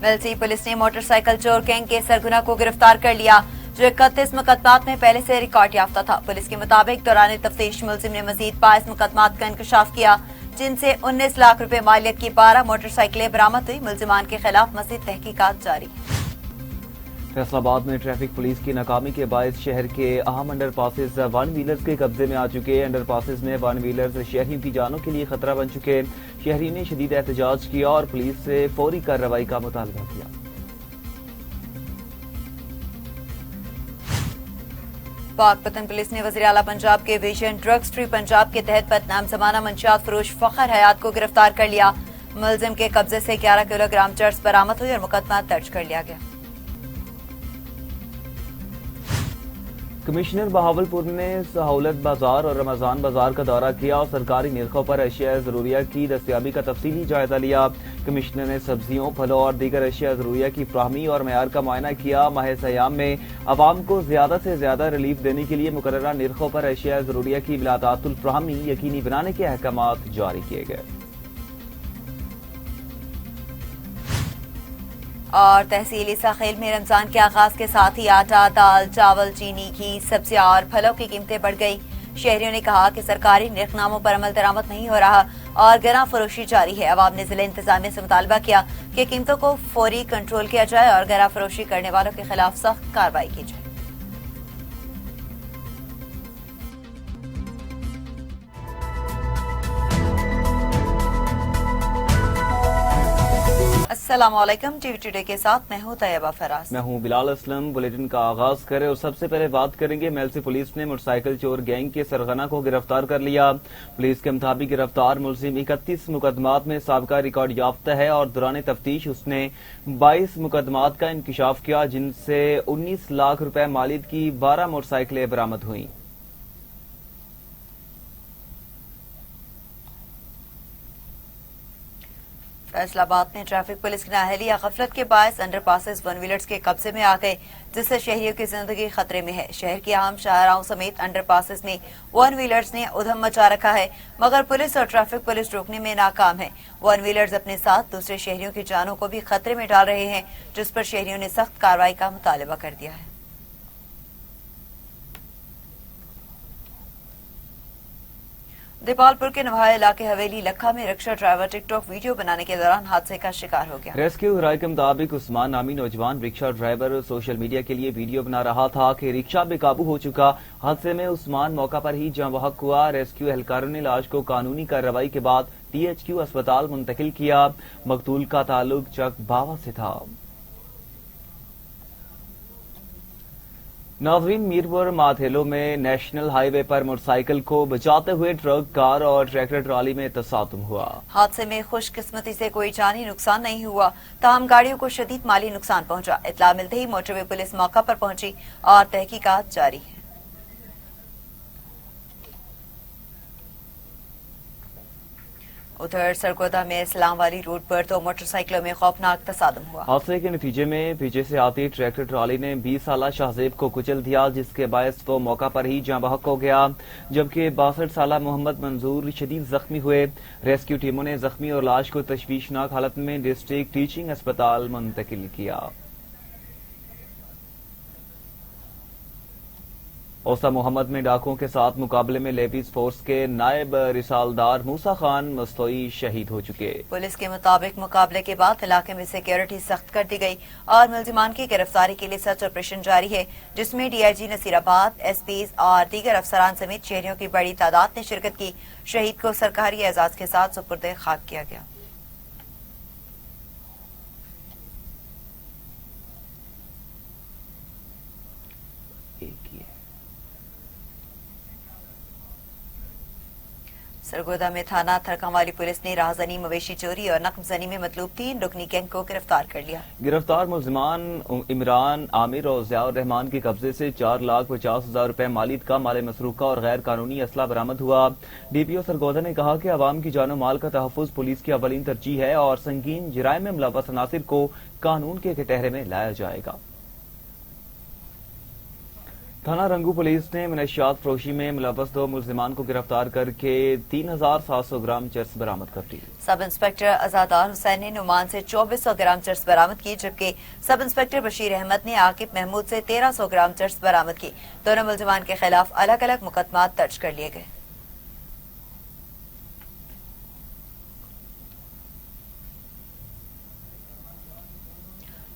मिलसी police ने motorcycle चोर gang के सरगना को गिरफ्तार कर लिया, जो 31 मुकदमात में पहले से रिकॉर्ड याफ्ता था। पुलिस के मुताबिक दौरान तफ्तीश मुलजिम ने मजीद 22 मुकदमात का इंकशाफ किया, जिनसे 19 लाख रुपए मालियत की 12 मोटरसाइकिलें बरामद हुई। मुलजिमान के खिलाफ मजीद तहकीकात जारी। फैसलाबाद में ट्रैफिक पुलिस की नाकामी के बायस शहर के अहम अंडर पासेस वन व्हीलर्स के कब्जे में आ चुके। अंडर पासेस में वन व्हीलर्स शहरियों की जानों के लिए खतरा बन चुके। शहरियों ने शदीद एहतजाज किया और पुलिस से फौरी कार्रवाई का मुतालबा किया। पाकपतन पुलिस ने वज़ीर आला पंजाब के विजन ड्रग्स फ्री पंजाब के तहत बदनाम जमाना मंशियात फरोश फखर हयात को गिरफ्तार कर लिया। मुलजिम के कब्जे से 11 किलोग्राम चर्स बरामद हुई और मुकदमा दर्ज कर लिया गया। कमिश्नर बहावलपुर ने सहूलत बाजार और रमजान बाजार का दौरा किया और सरकारी निर्खों पर अशिया जरूरिया की दस्तयाबी का तफसीली जायजा लिया। कमिश्नर ने सब्जियों, फलों और दीगर अशिया जरूरिया की फ्राहमी और मयार का मुआयना किया। माह सयाम में अवाम को ज्यादा से ज्यादा रिलीफ देने के लिए मुकर्ररा निर्खों पर अशिया जरूरिया की मिलादातुल फ्राहमी यकीनी बनाने के अहकामात जारी किए गए। और तहसील साखिल में रमजान के आगाज के साथ ही आटा, दाल, चावल, चीनी, घी, सब्जियां और फलों की कीमतें बढ़ गई। शहरियों ने कहा कि सरकारी निर्खनामों पर अमल दरामद नहीं हो रहा और गरा फरोशी जारी है। अवाम ने जिला इंतजामिया से मुतालबा किया कि कीमतों को फौरी कंट्रोल किया जाए और गरा फरोशी करने वालों के खिलाफ सख्त कार्रवाई की जाए। अस्सलामुअलैकुम, टीवी टुडे के साथ मैं हूं तैयबा फराज। मैं हूं बिलाल असलम। बुलेटिन का आगाज करें और सबसे पहले बात करेंगे मेलसी पुलिस ने मोटरसाइकिल चोर गैंग के सरगना को गिरफ्तार कर लिया। पुलिस के मुताबिक गिरफ्तार मुलजिम 31 मुकदमात में साबिका रिकॉर्ड याफ्ता है और दौरान तफ्तीश उसने 22 मुकदमात का इंकशाफ किया, जिनसे 19 लाख रुपए मालियत की 12 मोटरसाइकिलें बरामद हुई। फैसलाबाद में ट्रैफिक पुलिस की नाअहली या गफलत के बायस अंडर पासेस वन व्हीलर्स के कब्जे में आ गए, जिससे शहरियों की जिंदगी खतरे में है। शहर की अहम शाहराहों समेत अंडर पासेस में वन व्हीलर्स ने उधम मचा रखा है, मगर पुलिस और ट्रैफिक पुलिस रोकने में नाकाम है। वन व्हीलर्स अपने साथ दूसरे शहरियों की जानों को भी खतरे में डाल रहे हैं, जिस पर शहरियों ने सख्त कार्रवाई का मुतालबा कर दिया है। दीपालपुर के नवाहा इलाके हवेली लखा में रिक्शा ड्राइवर टिकटॉक वीडियो बनाने के दौरान हादसे का शिकार हो गया। रेस्क्यू राय के मुताबिक उस्मान नामी नौजवान रिक्शा ड्राइवर सोशल मीडिया के लिए वीडियो बना रहा था कि रिक्शा बेकाबू हो चुका। हादसे में उस्मान मौका पर ही जाँ बहक हुआ। रेस्क्यू एहलकारों ने लाश को कानूनी कार्रवाई के बाद THQ अस्पताल मुंतकिल किया। मकतूल का ताल्लुक चक बावा से था। नाज़रीन, मीरपुर माथेलो में नेशनल हाईवे पर मोटरसाइकिल को बचाते हुए ट्रक, कार और ट्रैक्टर ट्राली में तसादुम हुआ। हादसे में खुशकिस्मती से कोई जानी नुकसान नहीं हुआ, ताहम गाड़ियों को शदीद माली नुकसान पहुंचा। इत्तला मिलते ही मोटरवे पुलिस मौका पर पहुंची और तहकीकात जारी है। उधर सरगोदा में इस्लाम वाली रोड पर 2 मोटरसाइकिलों में खौफनाक तसादुम हुआ। हादसे के नतीजे में पीछे से आती ट्रैक्टर ट्राली ने 20 साला शाहजेब को कुचल दिया, जिसके बायस वो मौका पर ही जाँ बहक हो गया, जबकि 62 साला मोहम्मद मंजूर शदीद जख्मी हुए। रेस्क्यू टीमों ने जख्मी और लाश को तशवीशनाक हालत में डिस्ट्रिक्ट टीचिंग अस्पताल मुंतकिल किया। ओसा मोहम्मद में डाकुओं के साथ मुकाबले में लेपीज फोर्स के नायब रिसालदार मूसा खान मस्तोई शहीद हो चुके। पुलिस के मुताबिक मुकाबले के बाद इलाके में सिक्योरिटी सख्त कर दी गई और मुलजिमान की गिरफ्तारी के लिए सर्च ऑपरेशन जारी है, जिसमें DIG नसीराबाद, SPs और दीगर अफसरान समेत शहरियों की बड़ी तादाद ने शिरकत की। शहीद को सरकारी एजाज के साथ सुपुर्द खाक किया गया। सरगोदा में थाना थरकांवाली पुलिस ने राहजनी, मवेशी चोरी और नक्बजनी में मतलूब 3 रुकनी गैंग को गिरफ्तार कर लिया। गिरफ्तार मुलजिमान इमरान, आमिर और ज़ियाउर रहमान के कब्जे से 4,50,000 रुपए मालियत का माल मसरूका और गैर कानूनी असला बरामद हुआ। DPO सरगोदा ने कहा कि अवाम की जानो माल का तहफ़्फ़ुज़ पुलिस की अवलीन तरजीह है और संगीन जराइम में मुलव्वस अनासिर को कानून के कटहरे में लाया जाएगा। थाना रंगू पुलिस ने मनशियात फरोशी में मुलव्वस 2 मुलजिमान को गिरफ्तार करके 3700 ग्राम चरस बरामद कर ली। सब इंस्पेक्टर अजादार हुसैन ने नुमान से 2400 ग्राम चरस बरामद की, जबकि सब इंस्पेक्टर बशीर अहमद ने आकिब महमूद से 1300 ग्राम चरस बरामद की। दोनों मुलजिमान के खिलाफ अलग अलग मुकदमात दर्ज कर लिए गए।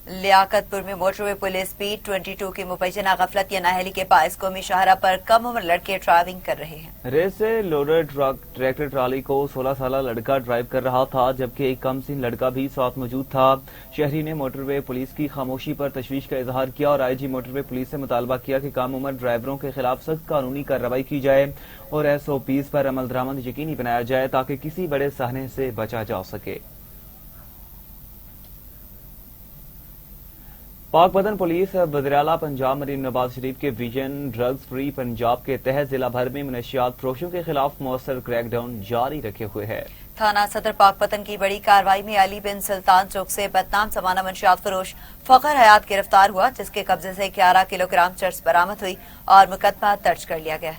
लियाकतपुर में मोटरवे पुलिस P22 की मुबैना गफलत या नाअहली के बायस कौमी शाहरा पर कम उम्र लड़के ड्राइविंग कर रहे हैं। रेस से लोडेड ट्रैक्टर ट्राली को 16 साल लड़का ड्राइव कर रहा था, जबकि एक कम सिन लड़का भी साथ मौजूद था। शहरी ने मोटरवे पुलिस की खामोशी पर तशवीश का इजहार किया और IG मोटरवे पुलिस से मुतालबा किया कि कम उम्र ड्राइवरों के खिलाफ सख्त कानूनी कार्रवाई की जाए और SOPs पर अमल दरामद यकीनी बनाया जाए ताकि किसी बड़े सहने से बचा जा सके। पाक बदन पुलिस बदराला पंजाब मरीम नवाज शरीफ के विजन ड्रग्स फ्री पंजाब के तहत जिला भर में मनशियात फरोशों के खिलाफ मौसर क्रैकडाउन जारी रखे हुए है। थाना सदर पाक पतन की बड़ी कार्रवाई में अली बिन सुल्तान चौक से बदनाम समाना मनशियात फरोश फखर हयात गिरफ्तार हुआ, जिसके कब्जे से 11 किलोग्राम चरस बरामद हुई और मुकदमा दर्ज कर लिया गया।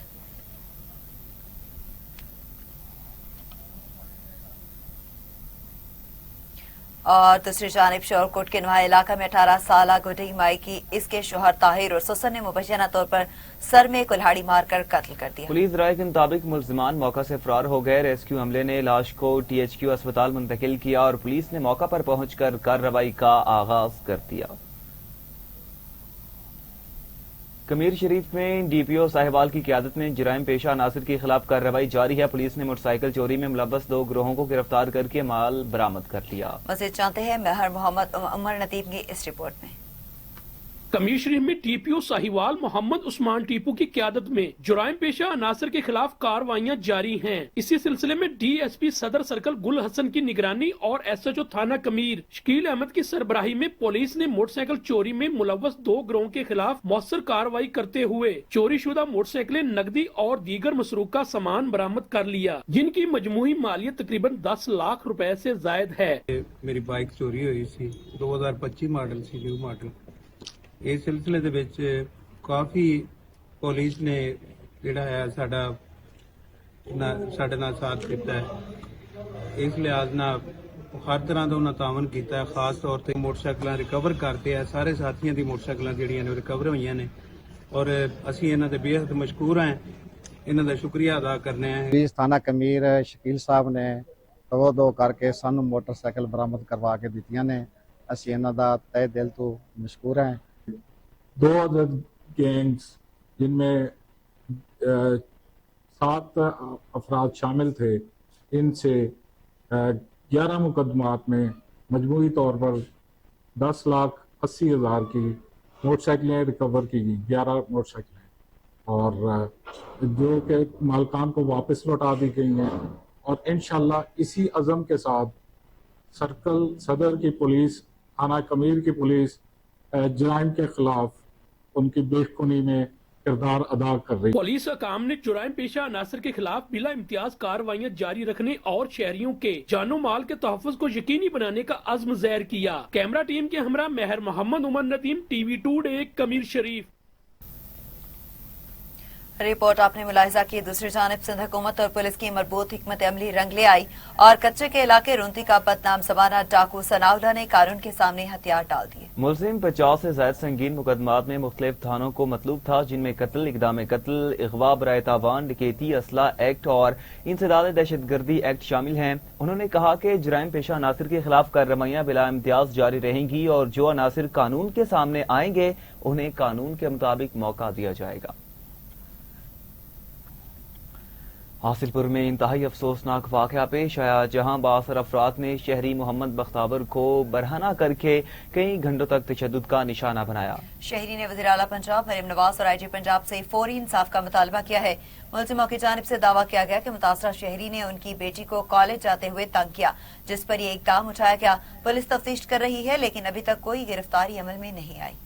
और दूसरी जानिब शोरकोट के नुहा इलाका में 18 साल गुडई माई की इसके शोहर ताहिर और सुसन ने मुबैना तौर पर सर में कुल्हाड़ी मारकर कत्ल कर दिया। पुलिस राय के मुताबिक मुलजिमान मौका से फरार हो गए। रेस्क्यू अमले ने लाश को THQ अस्पताल मुंतकिल किया और पुलिस ने मौका पर पहुंचकर कार्रवाई का आगाज कर दिया। कमीर शरीफ में DPO साहिबाल की क़यादत में जराइम पेशा अनासर के खिलाफ कार्रवाई जारी है। पुलिस ने मोटरसाइकिल चोरी में मुलव्वस 2 गिरोहों को गिरफ्तार करके माल बरामद कर लिया। मज़ीद जानते हैं मेहर मोहम्मद उमर नदीम की इस रिपोर्ट में। कमीर शरीफ में DPO साहिवाल मोहम्मद उस्मान टीपू की क़यादत में जुराइम पेशा अनासर के खिलाफ कार्रवाइयां जारी हैं। इसी सिलसिले में DSP सदर सर्कल गुल हसन की निगरानी और SHO थाना कमीर शकील अहमद की सरबराही में पुलिस ने मोटरसाइकिल चोरी में मुलव्वस 2 गिरोहों के खिलाफ मौसर कार्रवाई करते हुए चोरी शुदा मोटरसाइकिलें, नकदी और दीगर मसरूका सामान बरामद कर लिया, जिनकी मजमूई मालियत तकरीबन 10 लाख रुपए से जायद है। मेरी बाइक चोरी हुई सी 2025 मॉडल सी, न्यू मॉडल। इस सिलसिले ਦੇ ਵਿੱਚ ਕਾਫੀ ਪੁਲਿਸ ਨੇ ਜਿਹੜਾ ਹੈ ਸਾਡੇ ਨਾਲ ਸਾਥ ਦਿੱਤਾ ਹੈ। ਇਸ ਲਿਹਾਜ਼ ਨਾਲ ਹਰ ਤਰ੍ਹਾਂ ਦਾ ਉਹਨਾਂ ਤਾਮਨ ਕੀਤਾ ਹੈ। ਖਾਸ ਤੌਰ ਤੇ ਮੋਟਰਸਾਈਕਲਾਂ ਰਿਕਵਰ ਕਰਦੇ ਆ, ਸਾਰੇ ਸਾਥੀਆਂ ਦੀ ਮੋਟਰਸਾਈਕਲਾਂ ਜਿਹੜੀਆਂ ਨੇ ਰਿਕਵਰ ਹੋਈਆਂ ਨੇ ਔਰ ਅਸੀਂ ਇਹਨਾਂ ਦੇ ਬੇहद ਮਸ਼ਕੂਰ ਹਾਂ। ਇਹਨਾਂ ਦਾ ਸ਼ੁਕਰੀਆ ਅਦਾ ਕਰਨੇ ਆ। ਪੁਲਿਸ ਥਾਣਾ ਕਮੀਰ ਸ਼ਕੀਲ ਸਾਹਿਬ ਨੇ ਤਵੱਜੋ ਕਰਕੇ ਸਾਨੂੰ ਮੋਟਰਸਾਈਕਲ ਬਰਾਮਦ ਕਰਵਾ ਕੇ ਦਿੱਤੀਆਂ ਨੇ। ਅਸੀਂ ਇਹਨਾਂ ਦਾ ਤਹਿ ਦਿਲ ਤੋਂ ਮਸ਼ਕੂਰ ਹਾਂ। 2 अदद गैंग्स जिनमें 7 अफराद शामिल थे, इनसे 11 मुकदमात में मजमूई तौर पर 10,80,000 की मोटरसाइकिलें रिकवर की गई, 11 मोटरसाइकिलें, और जो कि मालकान को वापस लौटा दी गई हैं। और इंशाल्लाह इसी अज़म के साथ सर्कल सदर की पुलिस, थाना कमीर की पुलिस जुराइम के खिलाफ उनकी बेखुनी में किरदार अदा कर रही। पुलिस काम ने जुराइम पेशा अनासर के खिलाफ बिला इम्तियाज कार्रवाइयां जारी रखने और शहरियों के जानो माल के तहफ़्फ़ुज़ को यकीनी बनाने का अज़्म ज़ाहिर किया। कैमरा टीम के हमरा मेहर मोहम्मद उमर नदीम, TV टुडे, कमीर शरीफ। रिपोर्ट आपने मुलाहिजा की। दूसरी जानिब सिंध हुकूमत और पुलिस की मरबूत हिकमत अमली रंग ले आई और कच्चे के इलाके रुंती का बदनाम समाना डाकू सनाउल्ला ने कानून के सामने हथियार डाल दिए। मुलजिम 50 से ज्यादा संगीन मुकदमात में मुख्तलिफ थानों को मतलूब था, जिनमें कत्ल, इक़दाम कत्ल, इग़वा बराए तावान, डकैती, असला एक्ट और इंसदाद दहशतगर्दी एक्ट शामिल हैं। उन्होंने कहा कि जुराइम पेशा अनासर के खिलाफ कार्रवाइयां बिला इम्तियाज जारी रहेंगी और जो अनासर कानून के सामने आएंगे उन्हें कानून के मुताबिक मौका दिया जाएगा। हासिलपुर में इंतहाई अफसोसनाक वाकया पेश आया, जहां बासर अफराद ने शहरी मोहम्मद बख्तावर को बरहना करके कई घंटों तक तशद्दुद का निशाना बनाया। शहरी ने वज़ीर आला पंजाब मरीम नवाज और IG पंजाब से फौरी इंसाफ का मुतालबा किया है। मुलजिमों की जानिब से दावा किया गया कि मुतासरा शहरी ने उनकी बेटी को कॉलेज जाते हुए तंग किया, जिस पर यह इक़दाम उठाया गया। पुलिस तफ्तीश कर रही है, लेकिन अभी तक कोई गिरफ्तारी अमल में नहीं आई।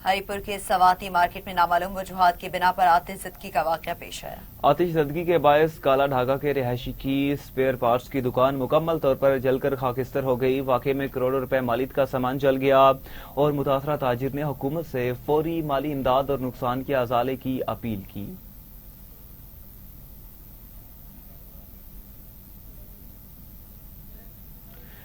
हरिपुर के सवाती मार्केट में नामालूम वजूहात की बिना पर आतिशज़दगी का वाक़या पेश आया। आतिशज़दगी के बायस काला ढाका के रिहायशी की स्पेयर पार्ट्स की दुकान मुकम्मल तौर पर जलकर खाकिस्तर हो गई। वाक़े में करोड़ों रुपए मालियत का सामान जल गया और मुतासरा ताजिर ने हुकूमत से फौरी माली इमदाद और नुकसान के अजाले की अपील की।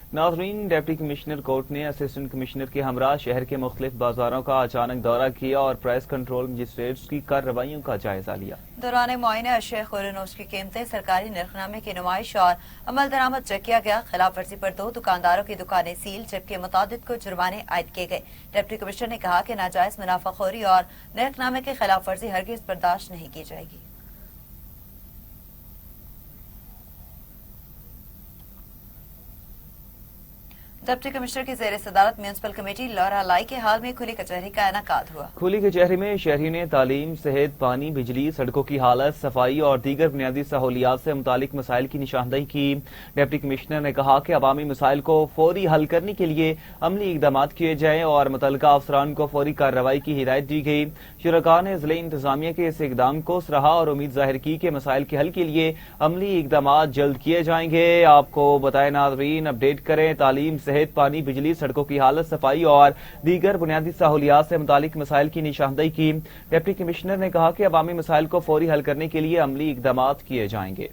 नाज़रीन, डिप्टी कमिश्नर कोर्ट ने असिस्टेंट कमिश्नर के हमरा शहर के मुख्तलिफ बाजारों का अचानक दौरा किया और प्राइस कंट्रोल मजिस्ट्रेट्स की कार्रवाइयों का जायजा लिया। दौरान मुआयने अशिया खुरनोश की कीमतें, सरकारी नरखनामे की नुमाइश और अमल दरामद चेक किया गया। खिलाफ वर्जी पर 2 दुकानदारों की दुकानें सील जबकि मुतादिद को जुर्माने आयद किए गए। डिप्टी कमिश्नर ने कहा कि नाजायज मुनाफाखोरी और नरखनामे की खिलाफ वर्जी हरगिज बर्दाश्त नहीं की जाएगी। डिप्टी कमिश्नर की ज़ेर सदारत म्यूनिसिपल कमेटी लौरा लाई के हाल में खुली कचहरी का इनेकाद हुआ। खुली कचहरी में शहरी ने तालीम, सेहत, पानी, बिजली, सड़कों की हालत, सफाई और दीगर बुनियादी सहूलियात से मुतालिक मसाइल की निशानदही की। डिप्टी कमिश्नर ने कहा कि अवामी मसाइल को फौरी हल करने के लिए अमली इकदाम किए जाएं और मुतल्लिका अफसरान को फौरी कार्रवाई की हिदायत दी गई। शुरका ने जिले इंतजामिया के इस इकदाम को सराहा और उम्मीद जाहिर की कि मसाइल के हल के लिए अमली इकदाम जल्द किए जाएंगे। आपको बताए नाज़रीन, अपडेट करें तालीम, पानी, बिजली, सड़कों की हालत, सफाई और दीगर बुनियादी सहूलियात से मुतालिक मसाइल की निशानदही की। डिप्टी कमिश्नर ने कहा कि अवामी मसाइल को फौरी हल करने के लिए अमली इकदाम किए जाएंगे।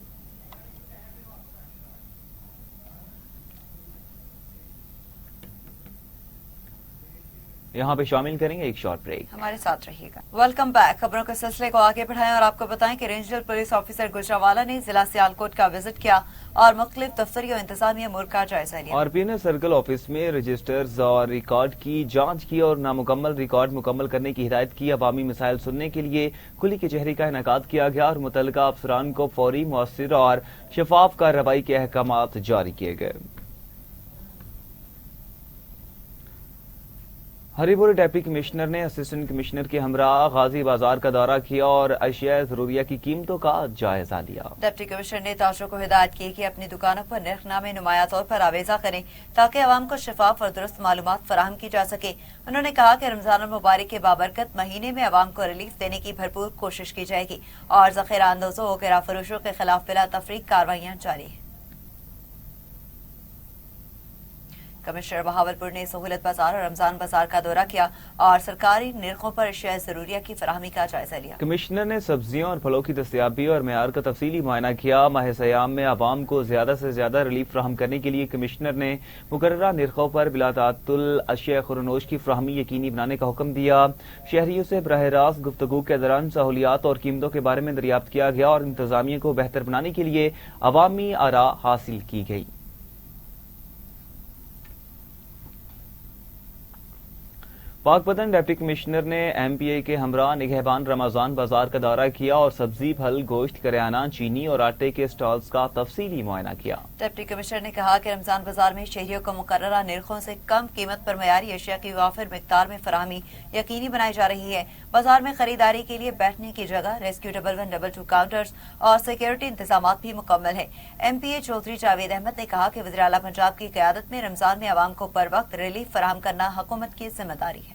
यहाँ पे शामिल करेंगे एक शॉर्ट ब्रेक। हमारे साथ रहिएगा। Welcome back. खबरों के सिलसिले को आगे बढ़ाएं और आपको बताएं कि रीजनल पुलिस ऑफिसर गुजरावाला ने जिला सियालकोट का विजिट किया और मुख्तलिफ दफ्तरी और इंतजामिया अमूर का जायजा लिया। आरपी ने सर्कल ऑफिस में रजिस्टर्स और रिकॉर्ड की जांच की और नामुकम्मल रिकॉर्ड मुकम्मल करने की हिदायत की। अवामी मसाइल सुनने के लिए खुली कचहरी का इनेकाद किया गया और मुतल्लिका अफसरान को फौरी, मौसर और शफाफ कार्रवाई के अहकामात जारी किए गए। हरिपुर डिप्टी कमिश्नर ने असिस्टेंट कमिश्नर के हमरा गाजी बाजार का दौरा किया और अशिया जरूरिया की कीमतों का जायजा लिया। डिप्टी कमिश्नर ने ताजरों को हिदायत की कि अपनी दुकानों पर नरखनामे नुमाया तौर पर आवेजा करें ताकि अवाम को शफाफ और दुरुस्त मालूमात फराहम की जा सके। उन्होंने कहा कि रमजान मुबारक के बाबरकत महीने में अवाम को रिलीफ देने की भरपूर कोशिश की जाएगी और जखीरा अंदोजों और गिरा फरोशों के खिलाफ बिला तफरीक कार्रवाइयां जारी हैं। कमिश्नर बहावलपुर ने सहूलत बाजार और रमजान बाजार का दौरा किया और सरकारी निर्खों पर अशिया जरूरिया की फराहमी का जायजा लिया। कमिश्नर ने सब्जियों और फलों की दस्तयाबी और मेयार का तफसीली मुआयना किया। माह सयाम में आवाम को ज्यादा से ज्यादा रिलीफ फराहम करने के लिए कमिश्नर ने मुकर्ररा निर्खों पर बिला ताअत्तुल अशिया खुरनोश की फराहमी यकीनी बनाने का हुक्म दिया। शहरियों से बराह रास्त गुफ्तगू के दौरान सहूलियात और कीमतों के बारे में दरियाफ्त किया गया और इंतजामिया को बेहतर बनाने के लिए अवामी आरा हासिल की गई। पाकपतन डिप्टी कमिश्नर ने एमपीए के हमरा निगहबान रमजान बाजार का दौरा किया और सब्जी, फल, गोश्त, करियाना, चीनी और आटे के स्टॉल्स का तफसीली मुआयना किया। डिप्टी कमिश्नर ने कहा कि रमजान बाजार में शहरियों को मुकर्ररा निर्खों से कम कीमत पर मयारी अशिया की वाफिर मिकदार में फराहमी यकीनी बनाई जा रही है। बाजार में खरीदारी के लिए बैठने की जगह, रेस्क्यू 112 काउंटर्स और सिक्योरिटी इंतजाम भी मुकम्मल है। एमपीए चौधरी जावेद अहमद ने कहा कि वज़ीर आला पंजाब की क़यादत में रमजान में अवाम को बर वक्त रिलीफ फराहम करना हुकूमत की जिम्मेदारी है।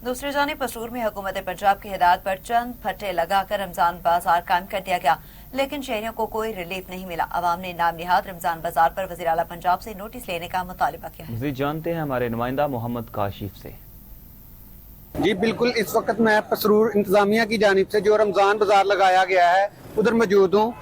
दूसरी जानिब पसूर में हुकूमत पंजाब की हिदायत पर चंद फट्टे लगाकर रमजान बाजार कायम कर दिया गया, लेकिन शहरियों को कोई रिलीफ नहीं मिला। अवाम ने नाम निहाद रमजान बाजार पर वज़ीर आला पंजाब से नोटिस लेने का मुतालिबा किया है। मज़ीद जानते हैं हमारे नुमाइंदा मोहम्मद काशिफ से। जी बिल्कुल, इस वक्त मैं पसरूर इंतजामिया की जानिब से जो रमजान बाजार लगाया गया है उधर मौजूद हूँ।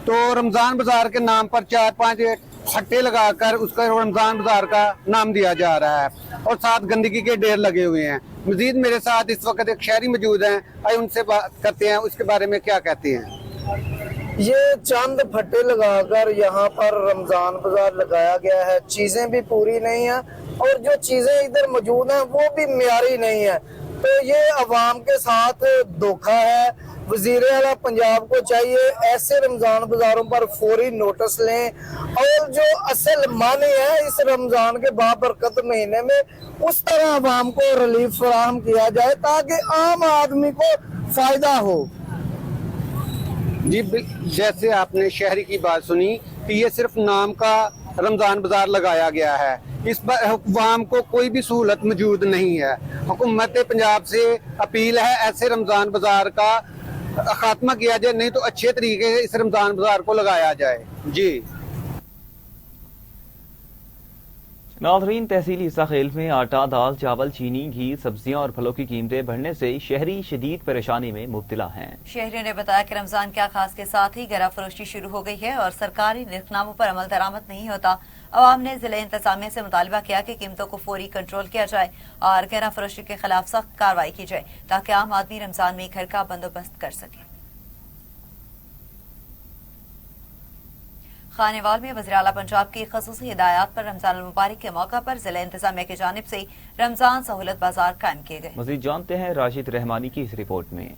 तो रमजान बाजार के नाम पर 4-5 फट्टे लगाकर उसका रमजान बाजार का नाम दिया जा रहा है और साथ गंदगी के ढेर लगे हुए हैं। मजीद मेरे साथ इस वक्त एक शहरी मौजूद हैं, आइए उनसे बात करते हैं, उसके बारे में क्या कहते हैं। ये चंद फट्टे लगाकर यहाँ पर रमजान बाजार लगाया गया है। चीजें भी पूरी नहीं है और जो चीजें इधर मौजूद हैं वो भी मियारी नहीं है। तो ये अवाम के साथ धोखा है। वजीर आला पंजाब को चाहिए ऐसे रमजान बाजारों पर फौरी नोटिस लें और जो असल माने है इस रमजान के बाबरकत महीने में उस तरह अवाम को रिलीफ फराहम किया जाए ताकि आम आदमी को फायदा हो। जी जैसे आपने शहरी की बात सुनी कि ये सिर्फ नाम का रमज़ान बाजार लगाया गया है। इस पर अवाम को कोई भी सहूलत मौजूद नहीं है। हुकूमत पंजाब से अपील है ऐसे रमज़ान बाजार का खात्मा किया जाए, नहीं तो अच्छे तरीके से इस रमज़ान बाजार को लगाया जाए। जी नाज़रीन, तहसीली इस्ताखेल में आटा, दाल, चावल, चीनी, घी, सब्जियां और फलों की कीमतें बढ़ने से शहरी शदीद परेशानी में मुब्तला हैं। शहरियों ने बताया कि रमजान के आगाज के साथ ही गरा फरोशी शुरू हो गई है और सरकारी निर्खनामों पर अमल दरामद नहीं होता। अवाम ने जिले इंतजामिया से मुतालबा किया कि कीमतों को फौरी कंट्रोल किया जाए और गरा फरोशी के खिलाफ सख्त कार्रवाई की जाए ताकि आम आदमी रमजान में घर का बंदोबस्त कर सके। खानेवाल में वज़ीर आला पंजाब की ख़ुसूसी हिदायत पर रमजान मुबारक के मौका पर जिला इंतजामिया की जानिब से रमजान सहूलत बाजार कायम किए गए। मज़ीद जानते हैं राशिद रहमानी की इस रिपोर्ट में।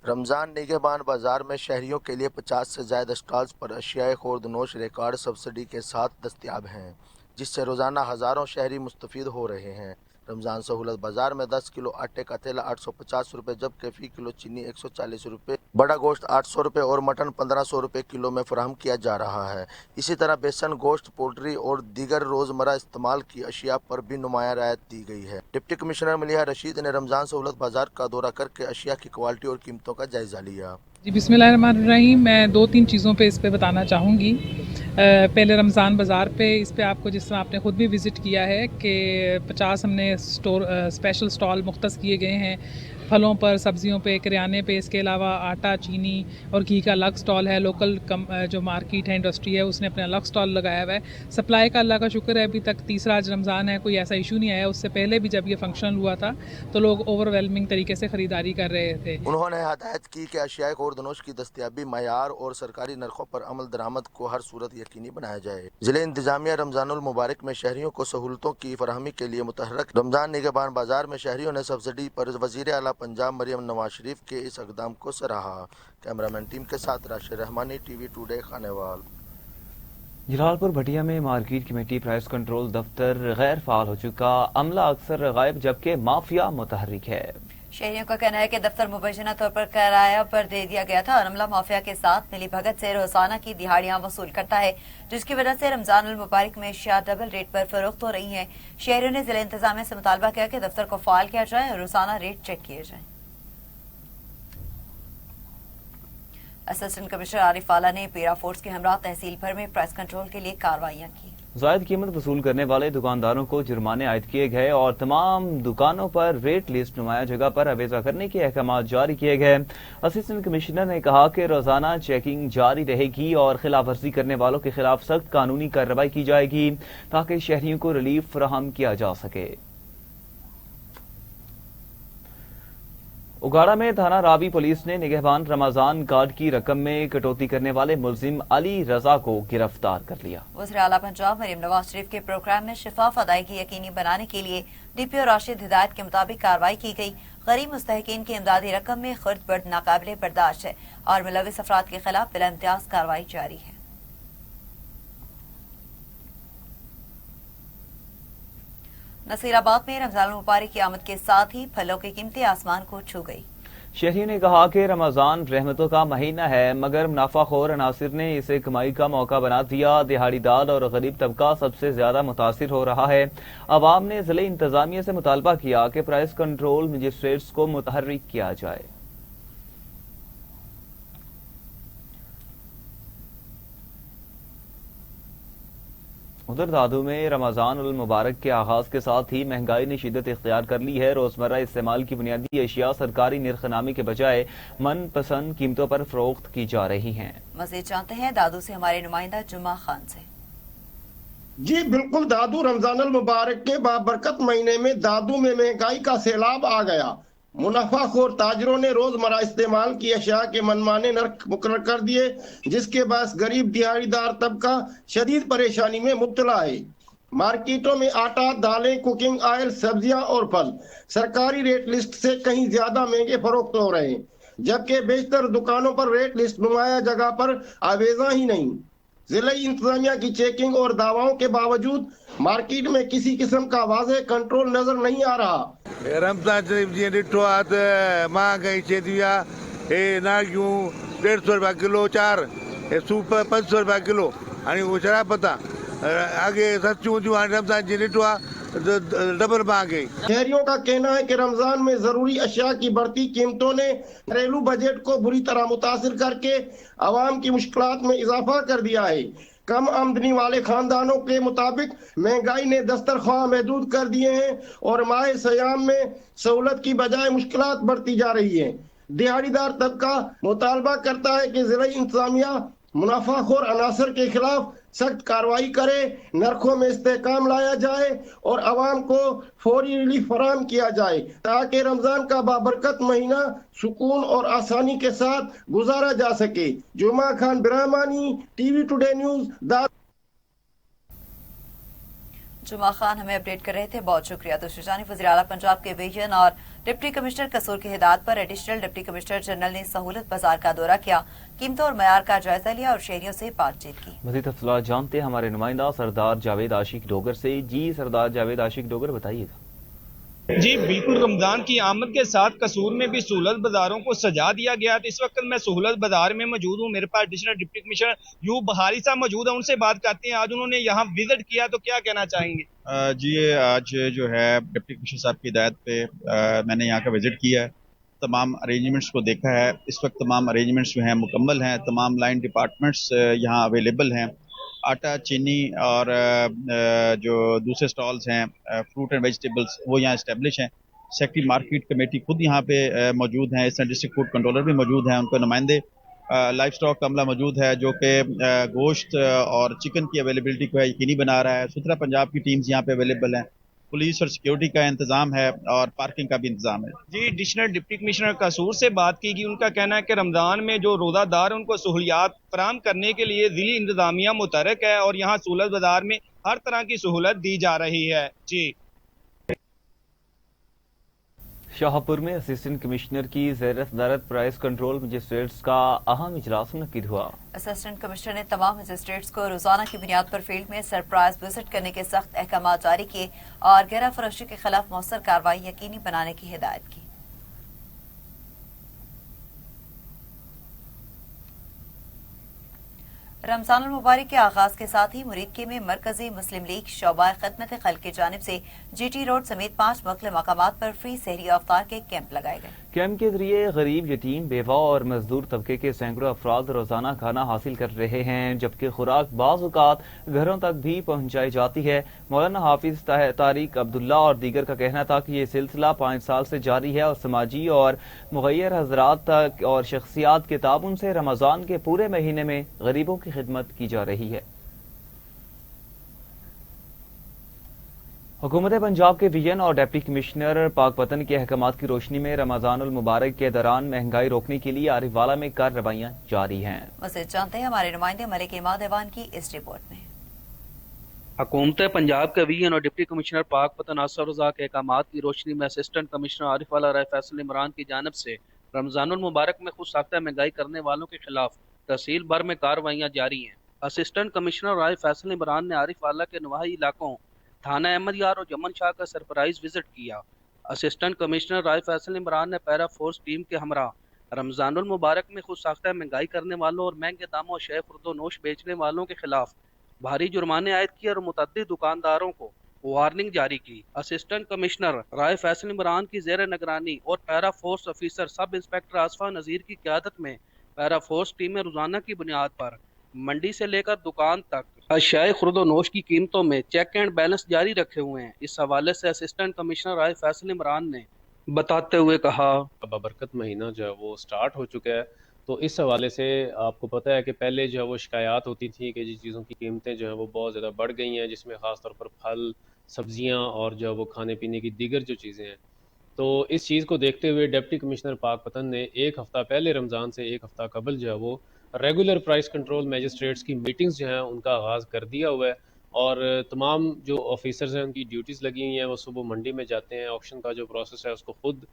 रमजान निगहबान बाजार में शहरियों के लिए 50 से ज्यादा स्टॉल्स पर अशियाए खुर्दनोश रिकॉर्ड सब्सिडी के साथ दस्तयाब हैं, जिससे रोजाना हजारों शहरी मुस्तफीद हो रहे हैं। रमजान सहूलत बाजार में 10 किलो आटे का तेल 850 रुपए, जबकि फी किलो चीनी 140 रुपए, बड़ा गोश्त 800 रुपए और मटन 1500 रुपए किलो में फराहम किया जा रहा है। इसी तरह बेसन, गोश्त, पोल्ट्री और दीगर रोजमर्रा इस्तेमाल की अशिया पर भी नुमाया रियायत दी गई है। डिप्टी कमिश्नर मलिहा रशीद ने रमजान सहूलत बाजार का दौरा करके अशिया की क्वालिटी और कीमतों का जायजा लिया। जी बिस्मिल्लाहिर्रहमानिर्रहीम। मैं 2-3 चीज़ों पे इस पे बताना चाहूँगी। पहले रमज़ान बाज़ार पे इस पे आपको, जिस तरह आपने ख़ुद भी विज़िट किया है, कि 50 हमने स्पेशल स्टॉल मुख्तस किए गए हैं फलों पर, सब्जियों पे, किराने पे। इसके अलावा आटा, चीनी और घी का अलग स्टॉल है। लोकल जो मार्केट है, इंडस्ट्री है, उसने अपना अलग स्टॉल लगाया हुआ है। सप्लाई का अल्लाह का शुक्र है अभी तक तीसरा आज रमज़ान है, कोई ऐसा इशू नहीं आया। उससे पहले भी जब ये फंक्शन हुआ था तो लोग ओवरवेलमिंग तरीके से ख़रीदारी कर रहे थे। उन्होंने हदायत की कि अशियाए खुर्दनोश की दस्तयाबी, मयार और सरकारी नरखों पर अमल दरामद को हर सूरत यकीनी बनाया जाए। जिले इंतजामिया रमजानुल मुबारक में शहरियों को सहूलतों की फराहमी के लिए मुतहर्रक रमजान निगहबान बाजार में शहरियों ने सब्सिडी पर वज़ीर आला पंजाब मरियम नवाज शरीफ के इस इक़दाम को सराहा। कैमरामैन टीम के साथ राशिद रहमानी, टीवी टुडे, खानेवाल। जलालपुर भटिया में मार्केट कमेटी प्राइस कंट्रोल दफ्तर गैर फाल हो चुका, अमला अक्सर गायब जबकि माफिया मुतहर्रिक है। शहरियों का कहना है कि दफ्तर मुबैना तौर पर किराया पर दे दिया गया था और अमला माफिया के साथ मिली भगत से रोजाना की दिहाड़ियां वसूल करता है, जिसकी वजह से रमजान उल मुबारक में अशिया डबल रेट पर फरोख्त हो रही हैं। शहरियों ने जिला इंतजामिया से मुतालबा किया कि दफ्तर को फाल किया जाए और रोजाना रेट चेक किए जाए। असिस्टेंट कमिश्नर आरिफ आला ने पीरा फोर्स के हमरा तहसील भर में प्राइस कंट्रोल के लिए कार्रवाइयां की। जायद कीमत वसूल करने वाले दुकानदारों को जुर्माने आयद किए गए और तमाम दुकानों पर रेट लिस्ट नुमाया जगह पर अवेजा करने के अहकाम जारी किए गए। असिस्टेंट कमिश्नर ने कहा कि रोजाना चेकिंग जारी रहेगी और खिलाफ वर्जी करने वालों के खिलाफ सख्त कानूनी कार्रवाई की जाएगी ताकि शहरियों को रिलीफ फराहम किया जा सके। उगाड़ा में थाना रावी पुलिस ने निगहबान रमजान कार्ड की रकम में कटौती करने वाले मुलजिम अली रजा को गिरफ्तार कर लिया। वज़ीर आला पंजाब मरियम नवाज शरीफ के प्रोग्राम में शिफाफ अदायगी यकीनी बनाने के लिए डीपीओ राशिद हिदायत के मुताबिक कार्रवाई की गई। गरीब मुस्तहिकीन की इमदादी रकम में खुर्द बर्द नाकाबिले बर्दाश्त है और मुलविस अफराद के खिलाफ बिला इम्तियाज कार्रवाई जारी है। नसीराबाद में रमजान मुबारक की आमद के साथ ही फलों की कीमतें आसमान को छू गई। शहरियों ने कहा कि रमजान रहमतों का महीना है, मगर मुनाफाखोर अनासिर ने इसे कमाई का मौका बना दिया। दिहाड़ीदार और गरीब तबका सबसे ज्यादा मुतासिर हो रहा है। अवाम ने जिले इंतजामिया से मुतालबा किया कि प्राइस कंट्रोल मजिस्ट्रेट्स को मुतहर्रिक किया जाए। उधर दादू में रमजान उल मुबारक के आगाज के साथ ही महंगाई ने शिद्दत इख्तियार कर ली है। रोजमर्रा इस्तेमाल की बुनियादी अशिया सरकारी निर्खनामी के बजाय मनपसंद कीमतों पर फरोख्त की जा रही हैं। मज़ीद जानते हैं दादू से हमारे नुमाइंदा जुम्मा खान से। जी बिल्कुल, दादू रमजान उल मुबारक के बाबरकत महीने में दादू में महंगाई का सैलाब आ गया। मुनाफाखोर ताजरों ने रोजमर्रा इस्तेमाल की अशिया के मनमाने नर्ख मुकर्रर कर दिए, जिसके बाद गरीब दिहाड़ीदार तबका शदीद परेशानी में मुब्तला है। मार्केटों में आटा, दालें, कुकिंग ऑयल, सब्जियां और फल सरकारी रेट लिस्ट से कहीं ज्यादा महंगे फरोख्त हो रहे हैं, जबकि बेशतर दुकानों पर रेट लिस्ट नुमाया जगह पर आवेजा ही नहीं। जिला इंतजामिया की चेकिंग और दावाओं के बावजूद मार्केट में किसी किस्म का वाज़ेह कंट्रोल नजर नहीं आ रहा। रमज़ान शरीफ़ जीअं ॾिठो आहे त महांगाई थी आहे, हे नागियूं 150 रुपया किलो, चार हे सूप 500 रुपया किलो, हाणे उहो शराब पता अॻे सस्तियूं हूंदियूं, हाणे रमज़ान जीअं ॾिठो आहे डबल महंगाई। शहरियों का कहना है कि रमजान में जरूरी अशिया की बढ़ती कीमतों ने घरेलू बजट को बुरी तरह मुतासिर करके आवाम की मुश्किलात में इजाफा कर दिया है। कम आमदनी वाले खानदानों के मुताबिक महंगाई ने दस्तरख्वां महदूद कर दिए हैं और माह सयाम में सहूलत की बजाय मुश्किलात बढ़ती जा रही है। दिहाड़ीदार तबका मुतालबा करता है कि जिला इंतजामिया मुनाफाखोर अनासर के खिलाफ सख्त कार्रवाई करे, नरखों में इस्तेकाम लाया जाए और आवाम को फौरी रिलीफ फराहम किया जाए ताकि रमजान का बाबरकत महीना सुकून और आसानी के साथ गुजारा जा सके। जुमा खान बिरामानी, टीवी टुडे न्यूज, जुमा खान हमें अपडेट कर रहे थे, बहुत शुक्रिया। दूसरी जानिब वज़ीर आला पंजाब के विजन और डिप्टी कमिश्नर कसूर की हिदायत पर एडिशनल डिप्टी कमिश्नर जनरल ने सहूलत बाजार का दौरा किया, कीमतों और मयार का जायजा लिया और शहरियों से बातचीत की। मज़ीद तफसीलात जानते हैं हमारे नुमाइंदा सरदार जावेद आशिक डोगर से। जी सरदार जावेद आशिक डोगर, बताइएगा। जी बिल्कुल, रमजान की आमद के साथ कसूर में भी सहूलत बाजारों को सजा दिया गया। तो इस वक्त मैं सहूलत बाजार में मौजूद हूँ, मेरे पास एडिशनल डिप्टी कमिश्नर यू बहारी साहब मौजूद है, उनसे बात करते हैं। आज उन्होंने यहाँ विजिट किया तो क्या कहना चाहेंगे? जी आज जो है डिप्टी कमिश्नर साहब की हिदायत पे मैंने यहाँ का विजिट किया है, तमाम अरेंजमेंट्स को देखा है। इस वक्त तमाम अरेंजमेंट्स जो हैं मुकम्मल हैं, तमाम लाइन डिपार्टमेंट्स यहाँ अवेलेबल हैं। आटा, चीनी और जो दूसरे स्टॉल्स हैं फ्रूट एंड वेजिटेबल्स वो यहाँ इस्टेब्लिश हैं। सेक्रेटरी मार्केट कमेटी खुद यहाँ पे मौजूद हैं, इस तरह डिस्ट्रिक्ट फूड कंट्रोलर भी मौजूद हैं, उनके नुमाइंदे, लाइफ स्टॉक का अमला मौजूद है जो कि गोश्त और चिकन की अवेलेबिलिटी को यकीनी बना रहा है। सुथरा पंजाब की टीम्स यहाँ पे अवेलेबल हैं, पुलिस और सिक्योरिटी का इंतजाम है और पार्किंग का भी इंतजाम है। जी एडिशनल डिप्टी कमिश्नर कसूर से बात की गई, उनका कहना है कि रमजान में जो रोजादार हैं उनको सहूलियात फराहम करने के लिए जिली इंतजामिया मुतहरक है और यहाँ सहूलत बाजार में हर तरह की सहूलत दी जा रही है। जी शाहपुर में असिस्टेंट कमिश्नर की ज़ेर सदारत प्राइस कंट्रोल मजिस्ट्रेट्स का अहम इजलास मुनक्किद हुआ। असिस्टेंट कमिश्नर ने तमाम मजिस्ट्रेट्स को रोजाना की बुनियाद पर फील्ड में सरप्राइज विजिट करने के सख्त अहकाम जारी किए और गैर फरोशी के खिलाफ मौसर कार्रवाई यकीनी बनाने की हिदायत की। रमजान मुबारक के आगाज के साथ ही मुरीदके में मरकजी मुस्लिम लीग शोबा खिदमत खल्क की जानिब से जीटी रोड समेत 5 मुख्तलिफ मकामात पर फ्री सहरी अफ्तार के कैंप लगाए गए। कैंप के जरिए गरीब, यतीम, बेवा और मजदूर तबके के सैकड़ों अफराद रोजाना खाना हासिल कर रहे हैं, जबकि खुराक बाज़ औक़ात घरों तक भी पहुंचाई जाती है। मौलाना हाफिज तारिक अब्दुल्ला और दीगर का कहना था कि ये सिलसिला 5 साल से जारी है और समाजी और मुग़य्यर हज़रात तक और शख्सियात के ताउन से रमजान के पूरे महीने में गरीबों की खिदमत की जा रही है। हुकूमत पंजाब के विजन और डिप्टी कमिश्नर पाकपतन के अहकामात की रोशनी में रमजानुल मुबारक के दौरान महंगाई रोकने के लिए आरिफवाला में कार्रवाइयां जारी हैं। मज़ीद जानते हैं हमारे नुमाइंदे मलिक इमाद ऐवान की इस रिपोर्ट में। हुकूमत पंजाब के विजन और डिप्टी कमिश्नर पाकपतन आसफ रज़ा के अहकामात की रोशनी में असिस्टेंट कमिश्नर आरिफवाला राय फैसल इमरान की जानिब से रमजानुल मुबारक में खुद साख्ता महंगाई करने वालों के खिलाफ तहसील भर में कार्रवाइयां जारी हैं। असिस्टेंट कमिश्नर राय फैसल इमरान ने आरिफवाला के नवाही इलाकों थाना अहमद यार और जमन शाह का सरप्राइज विजिट किया। असिस्टेंट कमिश्नर राय फैसल इमरान ने पैरा फोर्स टीम के हमरा रमजानुल मुबारक में खुद साख्ता महंगाई करने वालों और महंगे दामों शय खुर्दो नोश बेचने वालों के खिलाफ भारी जुर्माने आयद किए और मुतअद्दिद दुकानदारों को वार्निंग जारी की। असिस्टेंट कमिश्नर राय फैसल इमरान की जेर निगरानी और para force officer sub inspector Asifa Nazir की क़यादत में पैरा फोर्स टीमें रोजाना की बुनियाद पर मंडी से लेकर दुकान तक अशियाए खुर्दो नोश की कीमतों में चेक एंड बैलेंस जारी रखे हुए हैं। इस हवाले से असिस्टेंट कमिश्नर राय फैसल इमरान ने बताते हुए कहा, बाबरकत महीना जो है वो स्टार्ट हो चुका है, तो इस हवाले से आपको पता है कि पहले जो है वो शिकायत होती थी कि जिन चीज़ों की कीमतें जो हैं वो बहुत ज़्यादा बढ़ गई हैं, जिसमें ख़ास तौर पर फल, सब्जियां और जो है वो खाने पीने की दीगर जो चीज़ें हैं। तो इस चीज़ को देखते हुए डिप्टी कमिश्नर पाकपतन ने एक हफ़्ता पहले रमज़ान से एक हफ़्ता कबल जो है वो रेगुलर प्राइस कंट्रोल मैजिस्ट्रेट्स की मीटिंग्स जो हैं उनका आगाज़ कर दिया हुआ है और तमाम जो ऑफिसर्स हैं उनकी ड्यूटीज़ लगी हुई हैं। वो सुबह मंडी में जाते हैं, ऑक्शन का जो प्रोसेस है उसको खुद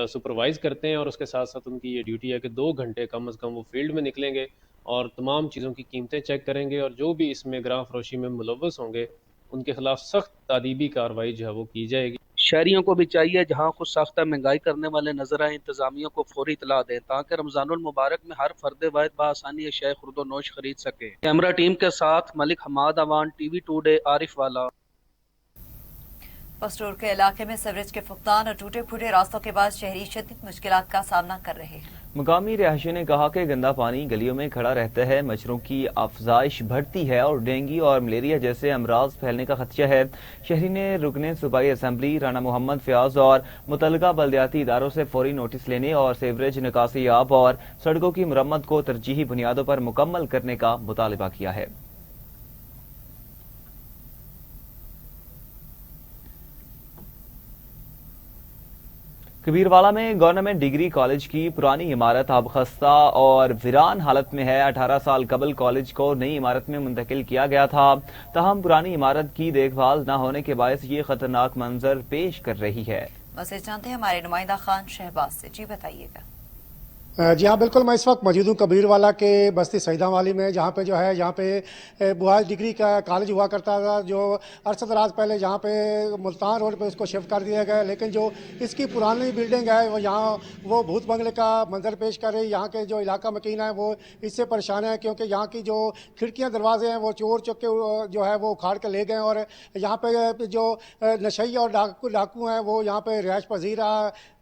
सुपरवाइज़ करते हैं और उसके साथ साथ उनकी ये ड्यूटी है कि 2 घंटे कम अज़ कम वो फील्ड में निकलेंगे اور تمام چیزوں کی قیمتیں چیک کریں گے، اور جو بھی اس میں گراں فروشی میں ملوث ہوں گے ان کے خلاف سخت تادیبی کارروائی جو ہے وہ کی جائے گی۔ شہریوں کو بھی چاہیے جہاں خود ساختہ مہنگائی کرنے والے نظر آئے انتظامیہ کو فوری اطلاع دیں تاکہ رمضان المبارک میں ہر فرد واحد بآسانی اشیاء خرد و نوش خرید سکے۔ کیمرہ ٹیم کے ساتھ Malik Hammad Awan, T V today, Arifwala. پسٹور کے علاقے میں سیوریج کے فقدان اور ٹوٹے پھوٹے راستوں کے بعد شہری شدید مشکلات کا سامنا کر رہے ہیں۔ مقامی رہائشیوں نے کہا کہ گندا پانی گلیوں میں کھڑا رہتا ہے، مچھروں کی افزائش بڑھتی ہے اور ڈینگی اور ملیریا جیسے امراض پھیلنے کا خدشہ ہے۔ شہری نے رکن صوبائی اسمبلی رانا محمد فیاض اور متعلقہ بلدیاتی اداروں سے فوری نوٹس لینے اور سیوریج نکاسی آب اور سڑکوں کی مرمت کو ترجیحی بنیادوں پر مکمل کرنے کا مطالبہ کیا ہے۔ کبیروالا میں گورنمنٹ ڈگری کالج کی پرانی عمارت اب خستہ اور ویران حالت میں ہے۔ 18 سال قبل کالج کو نئی عمارت میں منتقل کیا گیا تھا، تاہم پرانی عمارت کی دیکھ بھال نہ ہونے کے باعث یہ خطرناک منظر پیش کر رہی ہے۔ مزید جانتے ہیں ہمارے نمائندہ خان شہباز سے، جی بتائیے گا۔ جی ہاں بالکل، میں اس وقت موجود ہوں کبیروالا کے بستی سعیدہ والی میں، جہاں پہ جو ہے یہاں پہ بوائز ڈگری کا کالج ہوا کرتا تھا، جو عرصہ دراز پہلے یہاں پہ ملتان روڈ پہ اس کو شفٹ کر دیا گیا، لیکن جو اس کی پرانی بلڈنگ ہے وہ یہاں وہ بھوت بنگلے کا منظر پیش کر رہی۔ یہاں کے جو علاقہ مکین ہے وہ اس سے پریشان ہے، کیونکہ یہاں کی جو کھڑکیاں دروازے ہیں وہ چور چک کے جو ہے وہ اکھاڑ کے لے گئے، اور یہاں پہ جو نشئی اور ڈاکو ہیں وہ یہاں پہ رہائش پذیر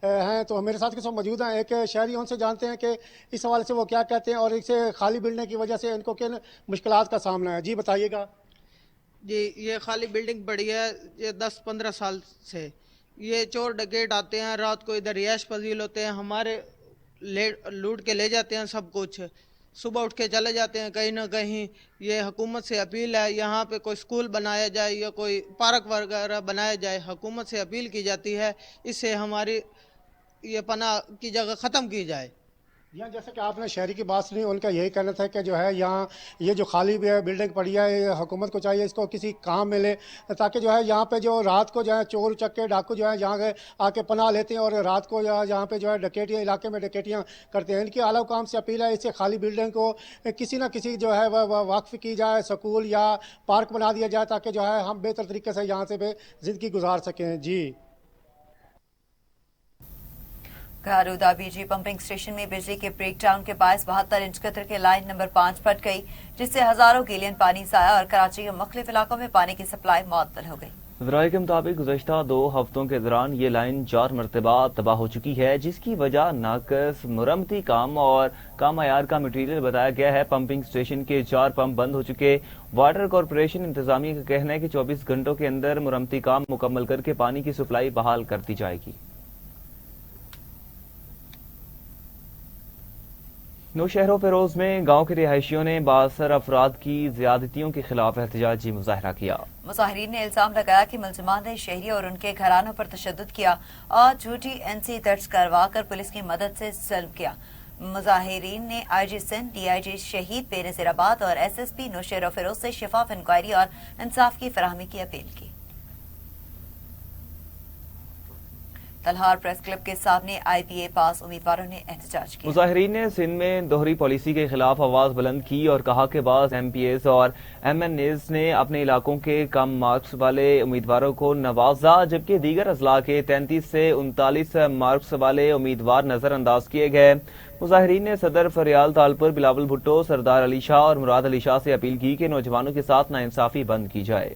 ہیں۔ تو میرے ساتھ کے ساتھ موجود ہیں ایک شہری، ان سے جانتے ہیں کہ اس حوالے سے وہ کیا کہتے ہیں اور اسے خالی بلڈنگ کی وجہ سے ان کو کن مشکلات کا سامنا ہے۔ جی بتائیے گا۔ جی یہ خالی بلڈنگ پڑی ہے یہ 10-15 سال سے، یہ چور ڈکیٹ آتے ہیں رات کو ادھر رہائش پذیر ہوتے ہیں، ہمارے لوٹ کے لے جاتے ہیں سب کچھ، صبح اٹھ کے چلے جاتے ہیں کہیں نہ کہیں۔ یہ حکومت سے اپیل ہے یہاں پہ کوئی سکول بنایا جائے یا کوئی پارک وغیرہ بنایا جائے، حکومت سے اپیل کی جاتی ہے اس سے ہماری یہ پناہ کی جگہ ختم کی جائے۔ یہاں جیسے کہ آپ نے شہری کی بات سنی، ان کا یہی کہنا تھا کہ جو ہے یہاں یہ جو خالی بلڈنگ پڑی ہے حکومت کو چاہیے اس کو کسی کام میں لے، تاکہ جو ہے یہاں پہ جو رات کو جو ہے چور چکے ڈاکو جو ہے یہاں آ کے پناہ لیتے ہیں اور رات کو یہاں پہ جو ہے ڈکیٹیاں علاقے میں ڈکیٹیاں کرتے ہیں۔ ان کی اعلیٰ حکام سے اپیل ہے اس سے خالی بلڈنگ کو کسی نہ کسی جو ہے وقف کی جائے، سکول یا پارک بنا دیا جائے، تاکہ جو ہے ہم بہتر طریقے سے یہاں سے زندگی گزار سکیں۔ جی گارودا بی جی پمپنگ اسٹیشن میں بجلی کے بریک ڈاؤن کے باعث 72 انچ قطر کے لائن نمبر 5 پھٹ گئی، جس سے ہزاروں گیلین پانی ضائع اور کراچی کے مختلف علاقوں میں پانی کی سپلائی معطل ہو گئی۔ ذرائع کے مطابق گزشتہ 2 ہفتوں کے دوران یہ لائن 4 مرتبہ تباہ ہو چکی ہے، جس کی وجہ ناقص مرمتی کام اور کم معیار کا مٹیریل بتایا گیا ہے۔ پمپنگ اسٹیشن کے 4 پمپ بند ہو چکے۔ واٹر کارپوریشن انتظامیہ کا کہنا ہے کہ 24 گھنٹوں کے اندر مرمتی کام مکمل کر کے پانی کی سپلائی بحال کر دی جائے گی۔ نوشہر فیروز میں گاؤں کے رہائشیوں نے بااثر افراد کی زیادتیوں کے خلاف احتجاجی مظاہرہ کیا۔ مظاہرین نے الزام لگایا کہ ملزمان نے شہری اور ان کے گھرانوں پر تشدد کیا اور جھوٹی NC درج کروا کر پولیس کی مدد سے ظلم کیا۔ مظاہرین نے IG سندھ، DIG شہید بے نظیر آباد اور SSP نوشہر فیروز سے شفاف انکوائری اور انصاف کی فراہمی کی اپیل کی۔ تلہار پریس کلب کے سامنے IPA پاس امیدواروں نے احتجاج کیا۔ مظاہرین نے سندھ میں دوہری پالیسی کے خلاف آواز بلند کی اور کہا کہ بعض MPAs اور MNAs نے اپنے علاقوں کے کم مارکس والے امیدواروں کو نوازا، جبکہ دیگر اضلاع کے 33 سے 39 مارکس والے امیدوار نظر انداز کیے گئے۔ مظاہرین نے صدر فریال طالپور، بلاول بھٹو، سردار علی شاہ اور مراد علی شاہ سے اپیل کی کہ نوجوانوں کے ساتھ ناانصافی بند کی جائے۔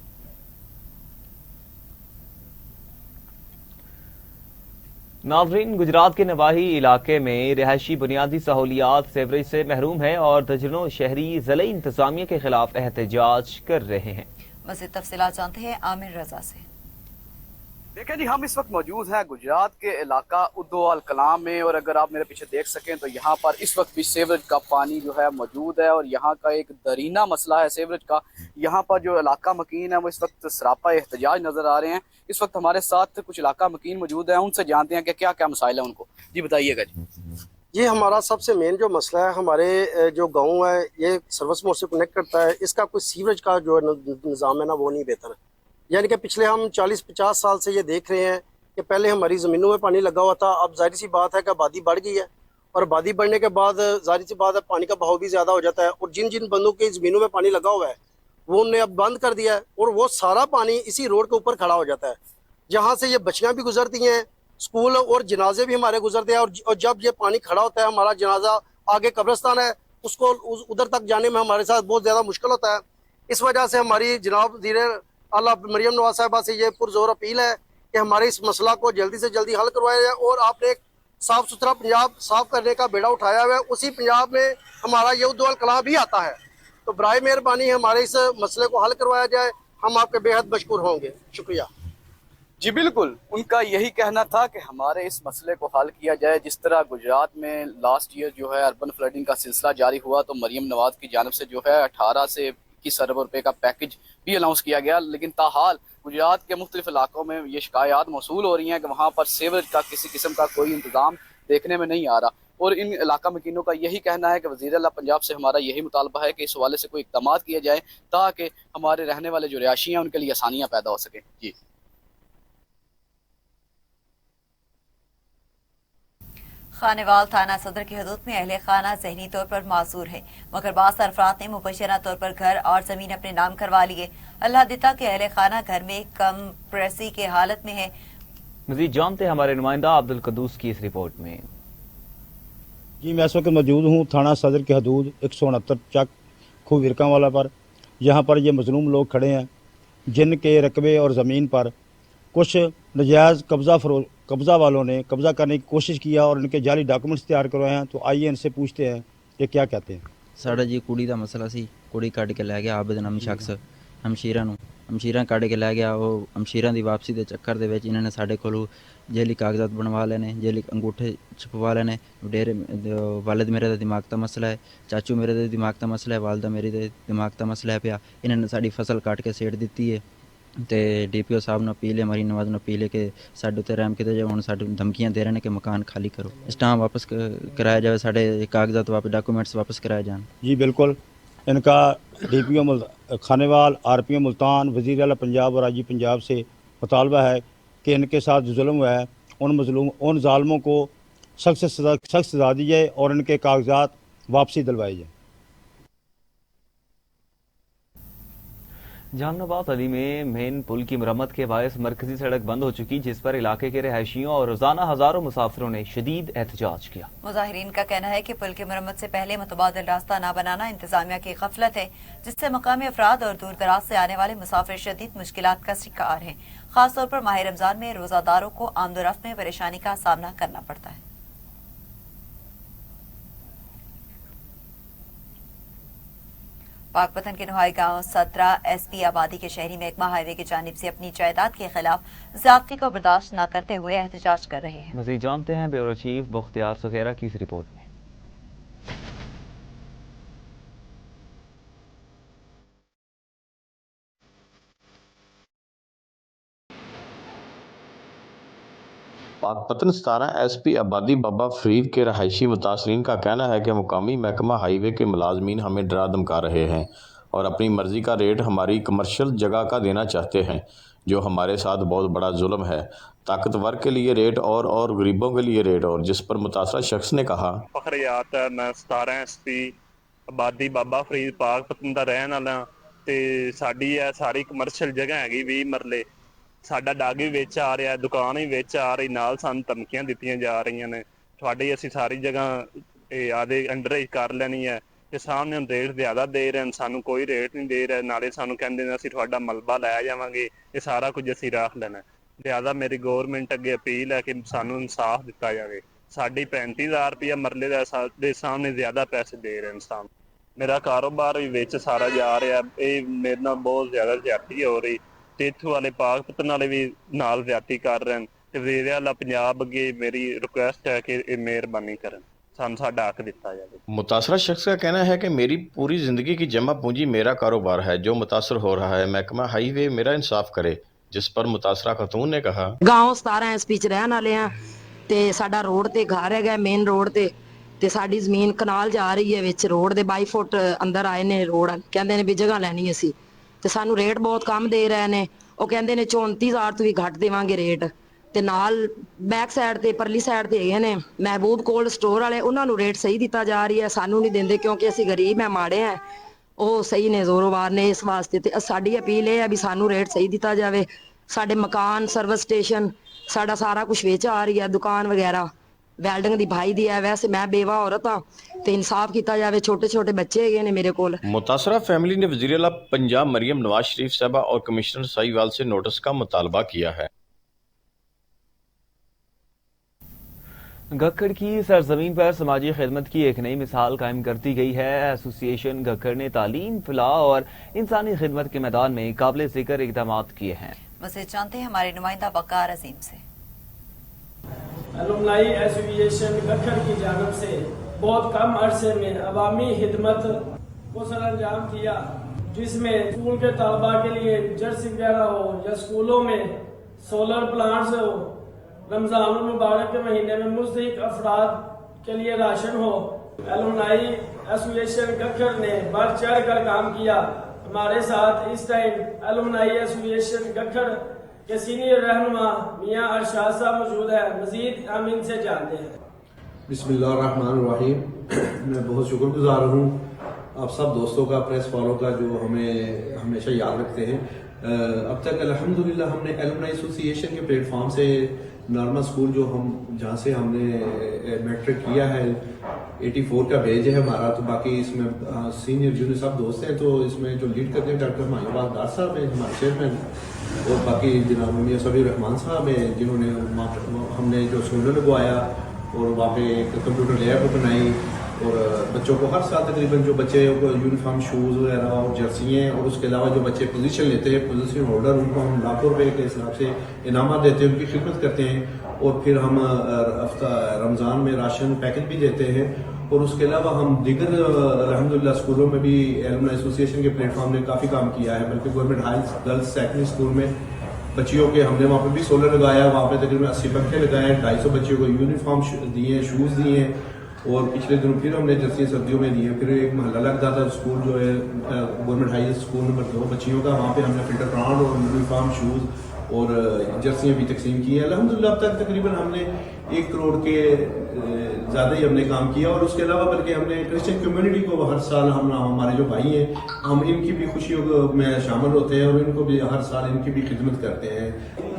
ناظرین، گجرات کے نواحی علاقے میں رہائشی بنیادی سہولیات سیوریج سے محروم ہیں اور درجنوں شہری ضلعی انتظامیہ کے خلاف احتجاج کر رہے ہیں۔ مزید تفصیلات جانتے ہیں عامر رضا سے۔ دیکھیں جی، ہم اس وقت موجود ہیں گجرات کے علاقہ ادو الکلام میں، اور اگر آپ میرے پیچھے دیکھ سکیں تو یہاں پر اس وقت بھی سیوریج کا پانی جو ہے موجود ہے، اور یہاں کا ایک درینہ مسئلہ ہے سیوریج کا۔ یہاں پر جو علاقہ مکین ہے وہ اس وقت سراپا احتجاج نظر آ رہے ہیں۔ اس وقت ہمارے ساتھ کچھ علاقہ مکین موجود ہیں، ان سے جانتے ہیں کہ کیا کیا مسائل ہیں ان کو۔ جی بتائیے گا۔ جی یہ ہمارا سب سے مین جو مسئلہ ہے، ہمارے جو گاؤں ہے یہ سروس موڈ سے کنیکٹ کرتا ہے، اس کا کوئی سیوریج کا جو نظام ہے نا وہ نہیں بہتر ہے۔ یعنی کہ پچھلے ہم 40-50 سال سے یہ دیکھ رہے ہیں کہ پہلے ہماری زمینوں میں پانی لگا ہوا تھا، اب ظاہر سی بات ہے کہ آبادی بڑھ گئی ہے और आबादी बढ़ने के बाद जाहिर सी बात है पानी का बहाव भी ज़्यादा हो जाता है, और जिन जिन बंदों की ज़मीनों में पानी लगा हुआ है वो उन्होंने अब बंद कर दिया है, और वो सारा पानी इसी रोड के ऊपर खड़ा हो जाता है, जहाँ से ये बच्चियाँ भी गुजरती हैं, स्कूल और जनाजे भी हमारे गुजरते हैं, और जब ये पानी खड़ा होता है हमारा जनाजा आगे कब्रिस्तान है, उसको उधर तक जाने में हमारे साथ बहुत ज़्यादा मुश्किल होता है। इस वजह से हमारी जनाब वज़ीर आला मरियम नवाज साहिबा से ये पुरजोर अपील है कि हमारे इस मसला को जल्दी से जल्दी हल करवाया जाए, और आपने एक साफ़ सुथरा पंजाब साफ करने का बेड़ा उठाया हुआ है, उसी पंजाब में हमारा ये उद्दौल कलां भी आता है, तो बराए मेहरबानी हमारे इस मसले को हल करवाया जाए, हम आपके बेहद मशकूर होंगे। शुक्रिया। जी बिल्कुल, उनका यही कहना था कि हमारे इस मसले को हल किया जाए। जिस तरह गुजरात में लास्ट ईयर जो है अर्बन फ्लडिंग का सिलसिला जारी हुआ, तो मरियम नवाज की जानिब से जो है 18 से 21 अरब रुपए का पैकेज भी अनाउंस किया गया, लेकिन ताहाल गुजरात के मुख्तलिफ इलाकों में ये शिकायत मौसूल हो रही हैं कि वहाँ पर सीवरेज का किसी किस्म का कोई इंतज़ाम देखने में नहीं आ रहा, और इन इलाका मकीनों का यही कहना है कि वज़ीर आला पंजाब से हमारा यही मुतालबा है कि इस हवाले से कोई इक़दाम किए जाए ताकि हमारे रहने वाले जो रिहायशी हैं उनके लिए आसानियाँ पैदा हो सकें। जी खानेवाल थाना सदर की हदूद में अहले खाना ज़हनी तौर पर माजूर है, मगर बास अफराद ने मुबशरा तौर पर घर और ज़मीन अपने नाम करवा लिए। अल्लाह देता कि अहले खाना घर में कंप्रेसी के हालत में है। मजीद जानते हैं हमारे नुमाइंदा अब्दुल कदूस की इस रिपोर्ट में। जी मैं इस वक्त मौजूद हूँ थाना सदर की हदूद 169 चक खूह विरकावाला पर, जहाँ पर ये मजलूम लोग खड़े हैं जिनके रकबे और ज़मीन पर कुछ नजायज़ कब्ज़ा वालों ने कब्ज़ा करने की कोशिश किया और इनके जाली डॉक्यूमेंट्स तैयार करवाए हैं। तो आइए इनसे पूछते हैं कि क्या कहते हैं। साढ़ा जी कुड़ी का मसला सी, कुड़ी कढ़ के लै गया आबिद नामी शख्स हमशीरा कढ़ के लै गया। वो हमशीरा की वापसी के चक्कर दे विच इन्होंने साढ़े कोलों जेली कागजात बनवा लेने, जेली अंगूठे छपवा लेने। डेरे वालिद मेरे का दिमाग का मसला है, चाचू मेरे का दिमाग का मसला है, वालदा मेरी दे दिमाग का मसला है पिया। इन्होंने साड़ी फसल काट के सेड़ दी है, तो DPO साहब ने अपील है, मरीन नवाज ने अपील है कि साढ़े उत्ते रहम किते जाए। हुण साडू धमकियां दे रहे हैं कि मकान खाली करो, स्टाम्प वापस कराया जाए, साढ़े कागजात वापस डॉक्यूमेंट्स वापस कराए जाए। जी बिल्कुल, इनका DPO खानेवाल, RPO मुल्तान, वज़ीर आला पंजाब और IG पंजाब से मुतालबा है कि इनके साथ जो जुल्म हुआ है उन ज़ालिमों को सख्त सज़ा दी जाए और इनके कागजात वापसी दिलवाए जाए। जहानाबाद अली में मेन पुल की मरम्मत के बायस मरकजी सड़क बंद हो चुकी, जिस पर इलाके के रिहायशियों और रोजाना हजारों मुसाफिरों ने शदीद एहतजाज किया। मुजाहिरीन का कहना है कि पुल की मरम्मत से पहले मुतबादिल रास्ता न बनाना इंतजामिया की गफलत है, जिससे मकामी अफराद और दूर दराज से आने वाले मुसाफिर शदीद मुश्किलात का शिकार हैं। खासतौर पर माह रमजान में रोजादारों को आमदोरफ्त में परेशानी का सामना करना पड़ता है। पाकपतन के नुहाई गांव 17 SP आबादी के शहरी महकमा हाईवे की जानिब से अपनी जायदाद के खिलाफ ज़्यादती को बर्दाश्त न करते हुए एहतजाज कर रहे हैं। मज़ीद जानते हैं ब्यूरो चीफ बख्तियार सुगैरा की इस रिपोर्ट में। पाकपतन 17 SP आबादी बाबा फरीद के रहायशी मुतासरीन का कहना है कि मुकामी महकमा हाईवे के मुलाजमीन हमें डरा धमका रहे हैं और अपनी मर्जी का रेट हमारी कमर्शियल जगह का देना चाहते हैं, जो हमारे साथ बहुत बड़ा जुल्म है। ताकतवर के लिए रेट और गरीबों के लिए रेट और, जिस पर मुतासरा शख्स ने कहा, फखरियात है, मैं 17 SP आबादी बाबा फरीद पाकपतन का रहने वाला ते साडी है सारी कमर्शियल जगह हैगी 20 मरले। ਸਾਡਾ ਡਾਗ ਵੀ ਵਿੱਚ ਆ ਰਿਹਾ, ਦੁਕਾਨ ਵੀ ਵਿੱਚ ਆ ਰਹੀ, ਨਾਲ ਸਾਨੂੰ ਧਮਕੀਆਂ ਦਿੱਤੀਆਂ ਜਾ ਰਹੀਆਂ ਨੇ ਤੁਹਾਡੀ ਅਸੀਂ ਸਾਰੀ ਜਗ੍ਹਾ ਆਦੇ ਅੰਡਰ ਹੀ ਕਰ ਲੈਣੀ ਹੈ ਤੇ ਸਾਹਮਣੇ ਰੇਟ ਜ਼ਿਆਦਾ ਦੇ ਰਹੇ ਹਨ, ਸਾਨੂੰ ਕੋਈ ਰੇਟ ਨਹੀਂ ਦੇ ਰਹੇ, ਨਾਲੇ ਸਾਨੂੰ ਕਹਿੰਦੇ ਨੇ ਅਸੀਂ ਤੁਹਾਡਾ ਮਲਬਾ ਲੈ ਜਾਵਾਂਗੇ, ਇਹ ਸਾਰਾ ਕੁਝ ਅਸੀਂ ਰੱਖ ਲੈਣਾ। ਜ਼ਿਆਦਾ ਮੇਰੀ ਗੌਰਮੈਂਟ ਅੱਗੇ ਅਪੀਲ ਹੈ ਕਿ ਸਾਨੂੰ ਇਨਸਾਫ ਦਿੱਤਾ ਜਾਵੇ। ਸਾਡੀ 35,000 ਰੁਪਇਆ ਮਰਲੇ ਦੇ ਸਾਹਮਣੇ ਜ਼ਿਆਦਾ ਪੈਸੇ ਦੇ ਰਹੇ ਹਨ ਸਾਨੂੰ। ਮੇਰਾ ਕਾਰੋਬਾਰ ਵੀ ਵਿੱਚ ਸਾਰਾ ਜਾ ਰਿਹਾ, ਇਹ ਮੇਰੇ ਨਾਲ ਬਹੁਤ ਜ਼ਿਆਦਾ ਜ਼ਿਆਦਤੀ ਹੋ ਰਹੀ ਤੇ ਇੱਥੋਂ ਵਾਲੇ ਪਾਕਪਤਨ ਵਾਲੇ ਵੀ ਨਾਲ ਜ਼ਿਆਦਤੀ ਕਰ ਰਹੇ ਹਨ ਤੇ ਵਜ਼ੀਰ ਆਲਾ ਪੰਜਾਬ ਅੱਗੇ मेरी रिक्वेस्ट है कि ये मेहरबानी करें, ਸਾਨੂੰ ਸਾਡਾ ਹੱਕ ਦਿੱਤਾ ਜਾਵੇ। मुतासरा शख्स का कहना है कि मेरी पूरी ज़िंदगी की जमा पूंजी मेरा कारोबार है, जो मुतासर हो रहा है महकमा हाईवे मेरा इंसाफ करे। जिस पर मुतासरा खातून ने कहा, गाँव 17 SP ਚ ਰਹਿਣ ਵਾਲੇ ਆ ਤੇ ਸਾਡਾ ਰੋਡ ਤੇ ਘਰ ਹੈਗਾ ਮੇਨ ਰੋਡ ਤੇ ਸਾਡੀ ਜ਼ਮੀਨ ਕਨਾਲ ਜਾ ਰਹੀ ਹੈ ਵਿੱਚ ਰੋਡ ਦੇ 22 ਫੁੱਟ ਅੰਦਰ ਆਏ ਨੇ ਰੋਡ, ਕਹਿੰਦੇ ਨੇ ਵੀ ਜਗ੍ਹਾ ਲੈਣੀ ਅਸੀਂ ਤੇ ਸਾਨੂੰ ਰੇਟ ਬਹੁਤ ਕਮ ਦੇ ਰਹੇ ਨੇ। ਉਹ ਕਹਿੰਦੇ ਨੇ 34,000 ਤੋਂ ਵੀ ਘੱਟ ਦੇਵਾਂਗੇ ਰੇਟ ਤੇ ਨਾਲ ਬੈਕ ਸਾਈਡ ਤੇ ਪਰਲੀ ਸਾਈਡ ਤੇ ਹੈਗੇ ਨੇ ਮਹਿਬੂਬ ਕੋਲਡ ਸਟੋਰ ਵਾਲੇ, ਉਹਨਾਂ ਨੂੰ ਰੇਟ ਸਹੀ ਦਿੱਤਾ ਜਾ ਰਹੀ ਹੈ, ਸਾਨੂੰ ਨਹੀਂ ਦਿੰਦੇ ਕਿਉਂਕਿ ਅਸੀਂ ਗਰੀਬ ਹੈ, ਮਾੜੇ ਹੈ। ਉਹ ਸਹੀ ਨੇ, ਜ਼ੋਰੋਵਾਰ ਨੇ ਇਸ ਵਾਸਤੇ। ਤੇ ਸਾਡੀ ਅਪੀਲ ਇਹ ਹੈ ਵੀ ਸਾਨੂੰ ਰੇਟ ਸਹੀ ਦਿੱਤਾ ਜਾਵੇ। ਸਾਡੇ ਮਕਾਨ, ਸਰਵਿਸ ਸਟੇਸ਼ਨ, ਸਾਡਾ ਸਾਰਾ ਕੁਝ ਵੇਚ ਆ ਰਹੀ ਹੈ, ਦੁਕਾਨ ਵਗੈਰਾ ਵੈਲਡਿੰਗ ਦੀ ਭਾਈ ਦੀ ਹੈ। ਵੈਸੇ ਮੈਂ ਬੇਵਾ ਔਰਤ ਹਾਂ ਤੇ ਇਨਸਾਫ ਕੀਤਾ ਜਾਵੇ। ਛੋਟੇ ਛੋਟੇ ਬੱਚੇ ਹੈਗੇ ਨੇ ਮੇਰੇ ਕੋਲ। मुतासरा फैमिली ने वज़ीर आला पंजाब मरियम नवाज शरीफ साहबा और कमिश्नर साहिवाल से नोटिस का मुतालबा किया है। गक्खड़ की सरजमीन पर समाजी खिदमत की एक नई मिसाल कायम करती गई है। एसोसिएशन गक्खड़ ने तालीम, फलाह और इंसानी खिदमत के मैदान में काबिल जिक्र इक़दाम किए हैं। मज़ीद जानते हैं हमारे नुमाइंदा वक़ार अजीम से। अलुमनाई एसोसिएशन गक्खड़ की जानिब से बहुत कम अरसे में अवामी खिदमत को सर अंजाम किया, जिसमें स्कूल के तलबा के लिए जर्सी वगैरह हो या स्कूलों में सोलर प्लांट्स हो, रमज़ान मुबारक के महीने में मुस्तहिक अफराद के लिए राशन हो। अलुमनाई एसोसिएशन गक्खड़ ने बढ़ चढ़ कर काम किया। हमारे साथ इस टाइम अलुमनाई एसोसिएशन गक्खड़ के सीनियर रहनुमा मियां अरशाद साहब मौजूद है। मजीद हम इनसे जानते हैं। बिस्मिल्लाहिर्रहमानिर्रहीम। मैं बहुत शुक्रगुजार हूँ आप सब दोस्तों का, प्रेस वालों का, जो हमें हमेशा याद रखते हैं। अब तक अल्हम्दुलिल्लाह हमने एलुमनाई एसोसिएशन के प्लेटफॉर्म से नॉर्मल स्कूल जो हम जहाँ से हमने मैट्रिक किया है 84 का बैच है हमारा, तो बाकी इसमें सीनियर जूनियर सब दोस्त हैं। तो इसमें जो लीड करते हैं डॉक्टर माहिबाज दार साहब हैं हमारे चेयरमैन, और बाकी जनाब मियां सबीर रहमान साहब हैं जिन्होंने हमने जो स्कूलों लगवाया और वहाँ पे एक कंप्यूटर लैब बनाई, और बच्चों को हर साल तकरीबन जो बच्चे यूनिफॉर्म शूज़ वगैरह और जर्सी हैं, और उसके अलावा जो बच्चे पोजीशन लेते हैं, पोजीशन होल्डर, उनको हम लाखों रुपए के हिसाब से इनामत देते हैं, उनकी खिदमत करते हैं। और फिर हम रमज़ान में राशन पैकेज भी देते हैं। और उसके अलावा हम दीगर अल्हम्दुलिल्लाह स्कूलों में भी एलुमनाई एसोसिएशन के प्लेटफॉर्म ने काफ़ी काम किया है। बल्कि government high girls secondary school में बच्चियों के हमने वहाँ पे भी सोलर लगाया, वहाँ पे तकरीबन 80 पंखे लगाए, 250 बच्चियों को यूनिफॉर्म दिए हैं, शूज़ दिए हैं, और पिछले दिनों फिर हमने जर्सी सर्दियों में दी है। फिर एक महल्ला लगता था स्कूल जो है गवर्नमेंट हाई स्कूल नंबर 2 बच्चियों का, वहाँ पे हमने फिल्टर ग्राउंड और यूनिफॉर्म शूज़ और जर्सियाँ भी तकसीम की हैं। अल्हम्दुलिल्लाह अब तक तकरीबन हमने 1 करोड़ के ज़्यादा ही हमने काम किया। और उसके अलावा बल्कि हमने क्रिश्चियन कम्युनिटी को हर साल हम हमारे जो भाई हैं, हम इनकी भी खुशियों में शामिल होते हैं और इनको भी हर साल इनकी भी खिदमत करते हैं।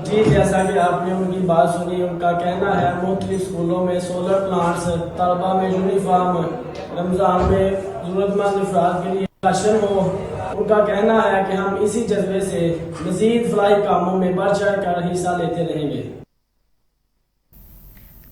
जी, जैसा कि आपने उनकी बात सुनी, उनका कहना है मुख्तलिफ स्कूलों में सोलर प्लांट्स, तलबा में यूनिफॉर्म, रमज़ान में ज़रूरतमंद अफराद के लिए राशन हो। उनका कहना है कि हम इसी जज्बे से मज़ीद फलाही कामों में बढ़ चढ़ कर हिस्सा लेते रहेंगे।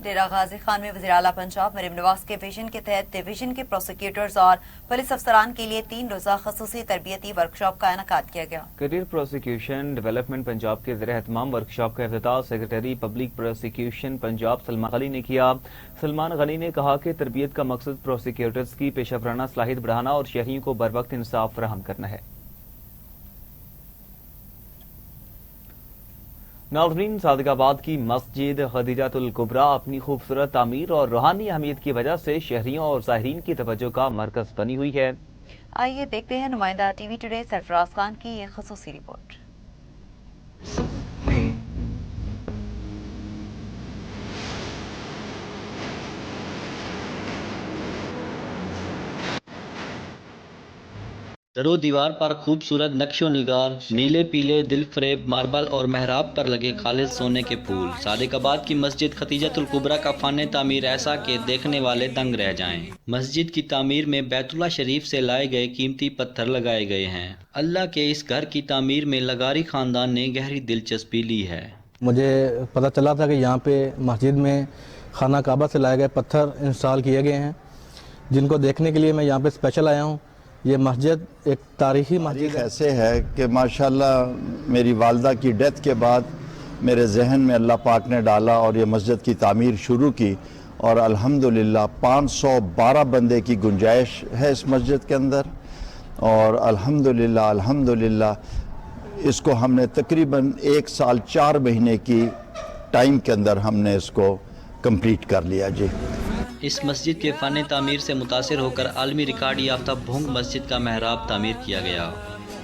डेरा गाजी खान में वज़ीर आला पंजाब मरियम नवाज के विजन के तहत डिवीजन के प्रोसिक्यूटर्स और पुलिस अफसरान के लिए 3 रोज़ा खसूसी तरबियती वर्कशॉप का इनेकाद किया गया। करियर प्रोसिक्यूशन डेवलपमेंट पंजाब के ज़रिए एहतमाम वर्कशॉप का इफ्तिताह secretary public prosecution Punjab Salman Ghani ने किया। सलमान गनी ने कहा कि तरबियत का मकसद प्रोसिक्यूटर्स की पेशा वराना सलाहियत बढ़ाना और शहरियों को बर वक्त इंसाफ फराहम करना है। नाज़रीन, सादिकाबाद की मस्जिद खदीजातुल कुबरा अपनी खूबसूरत तामीर और रूहानी अहमियत की वजह से शहरियों और ज़ाहिरीन की तवज्जो का मरकज़ बनी हुई है। आइए देखते हैं नुमाइंदा टीवी टुडे सरफराज खान की ये ख़ुसूसी रिपोर्ट। दरो दीवार पर खूबसूरत नक्शो निगार, नीले पीले दिल फरेब मार्बल और महराब पर लगे खालिस सोने के फूल। सादिकाबाद की मस्जिद खतीजतुल कुबरा का फ़न तामीर ऐसा कि देखने वाले दंग रह जाएं। मस्जिद की तामीर में बैतुल्लाह शरीफ से लाए गए कीमती पत्थर लगाए गए हैं। अल्लाह के इस घर की तामीर में लगारी ख़ानदान ने गहरी दिलचस्पी ली है। मुझे पता चला था कि यहाँ पे मस्जिद में खाना काबा से लाए गए पत्थर इंस्टॉल किए गए हैं, जिनको देखने के लिए मैं यहाँ पे स्पेशल आया हूँ। ये मस्जिद एक तारीख़ी मस्जिद ऐसे है कि माशाल्लाह मेरी वालदा की डेथ के बाद मेरे जहन में अल्लाह पाक ने डाला और ये मस्जिद की तामीर शुरू की, और अल्हम्दुलिल्लाह 512 बंदे की गुंजाइश है इस मस्जिद के अंदर। और अल्हम्दुलिल्लाह इसको हमने तकरीबन 1 साल 4 महीने की टाइम के अंदर हमने इसको कंप्लीट कर लिया। जी, इस मस्जिद के फ़न तामीर से मुतासिर होकर आलमी रिकॉर्ड याफ्ता भोंग मस्जिद का महराब तामीर किया गया।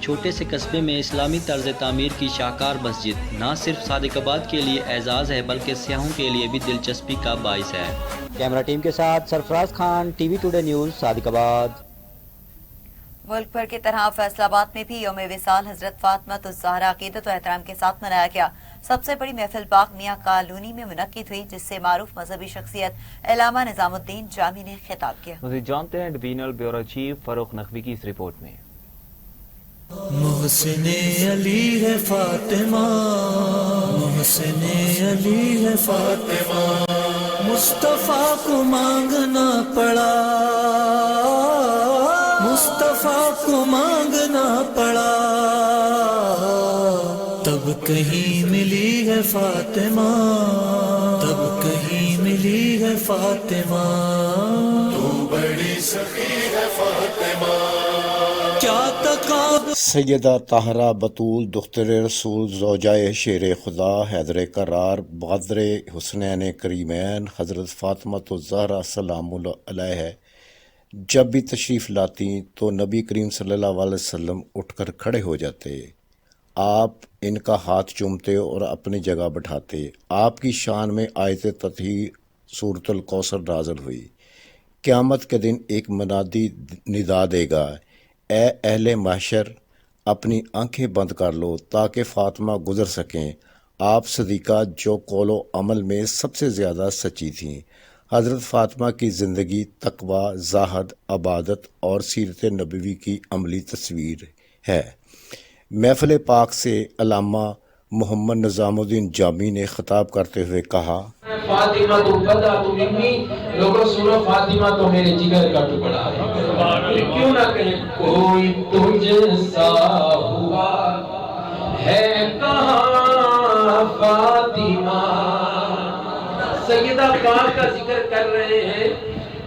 छोटे से कस्बे में इस्लामी तर्ज तामीर की शाहकार मस्जिद न सिर्फ सादिकाबाद के लिए एजाज़ है बल्कि सियाहों के लिए भी दिलचस्पी का बाइस है। कैमरा टीम के साथ Sarfaraz Khan, TV today news, Sadiqabad. मुल्क भर की तरह फैसलाबाद में भी यौम विसाल हजरत फातिमा-उज़-ज़हरा अकीदत व एहतराम के साथ मनाया गया। सबसे बड़ी महफिल पाक मियां कॉलोनी में मुनक्किद हुई, जिससे मारूफ मजहबी शख्सियत अल्लामा निजामुद्दीन जामी ने खिताब किया। मज़ीद जानते हैं divisional bureau chief Farrukh Naqvi की इस रिपोर्ट में। मोहसिने अली है फातिमा, मोहसिने अली है फातिमा, मुस्तफा को मांगना पड़ा, मुस्तफा को मांगना पड़ा, तब कहीं मिली है फातिमा, तब कहीं मिली है फातिमा, तू बड़ी सखी है फातिमा। क्या तका सैयदा ताहरा बतूल दुख्तर रसूल ज़ौजाए शेर खुदा हैदर करार बदर हुसनैन करीमैन हज़रत फातिमा-उज़-ज़हरा सलामुल्लाह अलैहा जब भी तशरीफ़ लाती तो नबी करीम सल्लल्लाहु अलैहि वसल्लम उठकर खड़े हो जाते, आप इनका हाथ चूमते और अपनी जगह बैठाते। आपकी शान में आयत तत्हीर सूरतुल कौसर नाज़िल हुई। क़यामत के दिन एक मुनादी निदा देगा, ए अहले महशर अपनी आंखें बंद कर लो ताकि फातिमा गुजर सकें। आप सदीक़ा जो कौलो अमल में सबसे ज़्यादा सच्ची थीं। हज़रत फातिमा की ज़िंदगी तकवा, ज़ाहद, अबादत और सीरत नबवी की अमली तस्वीर है। महफ़िल पाक से अल्लामा मोहम्मद निज़ामुद्दीन जामी ने खिताब करते हुए कहा, फातिमा तो बदा तो मिन्नी, लोगों सुनो फातिमा तो मेरे जिगर का टुकड़ा है। क्यों ना कहें कोई तुझसा हुआ है कहाँ फातिमा। सैयदा पाक का जिक्र कर रहे हैं,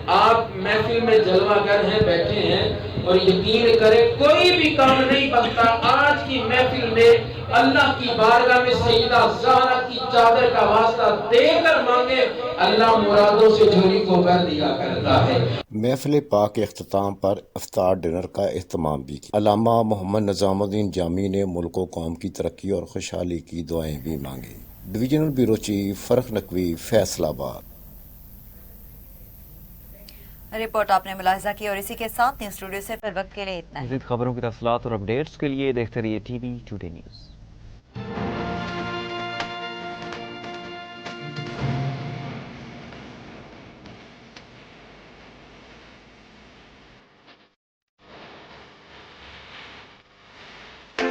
आप महफिल में जलवागर हैं, बैठे हैं और यकीन करें कोई भी काम नहीं बनता। आज की महफिल में अल्लाह की बारगाह में सैयदा ज़हरा की चादर का वास्ता देकर मांगे, अल्लाह मुरादों से झोली को भर दिया करता है। महफिल पाक के अख्ताम पर इफ्तार डिनर का एहतमाम भी किया। अल्लामा मोहम्मद निज़ामुद्दीन जामी ने मुल्क व कौम की तरक्की और खुशहाली की दुआएं भी मांगी। Divisional bureau chief Farrukh Naqvi, Faisalabad. Report आपने मुलाहिजा की और इसी के साथ न्यूज़ स्टूडियो से फिर वक्त के लिए इतना। मज़ीद खबरों की तफसीलात और अपडेट्स के लिए देखते रहिए टीवी टुडे न्यूज़।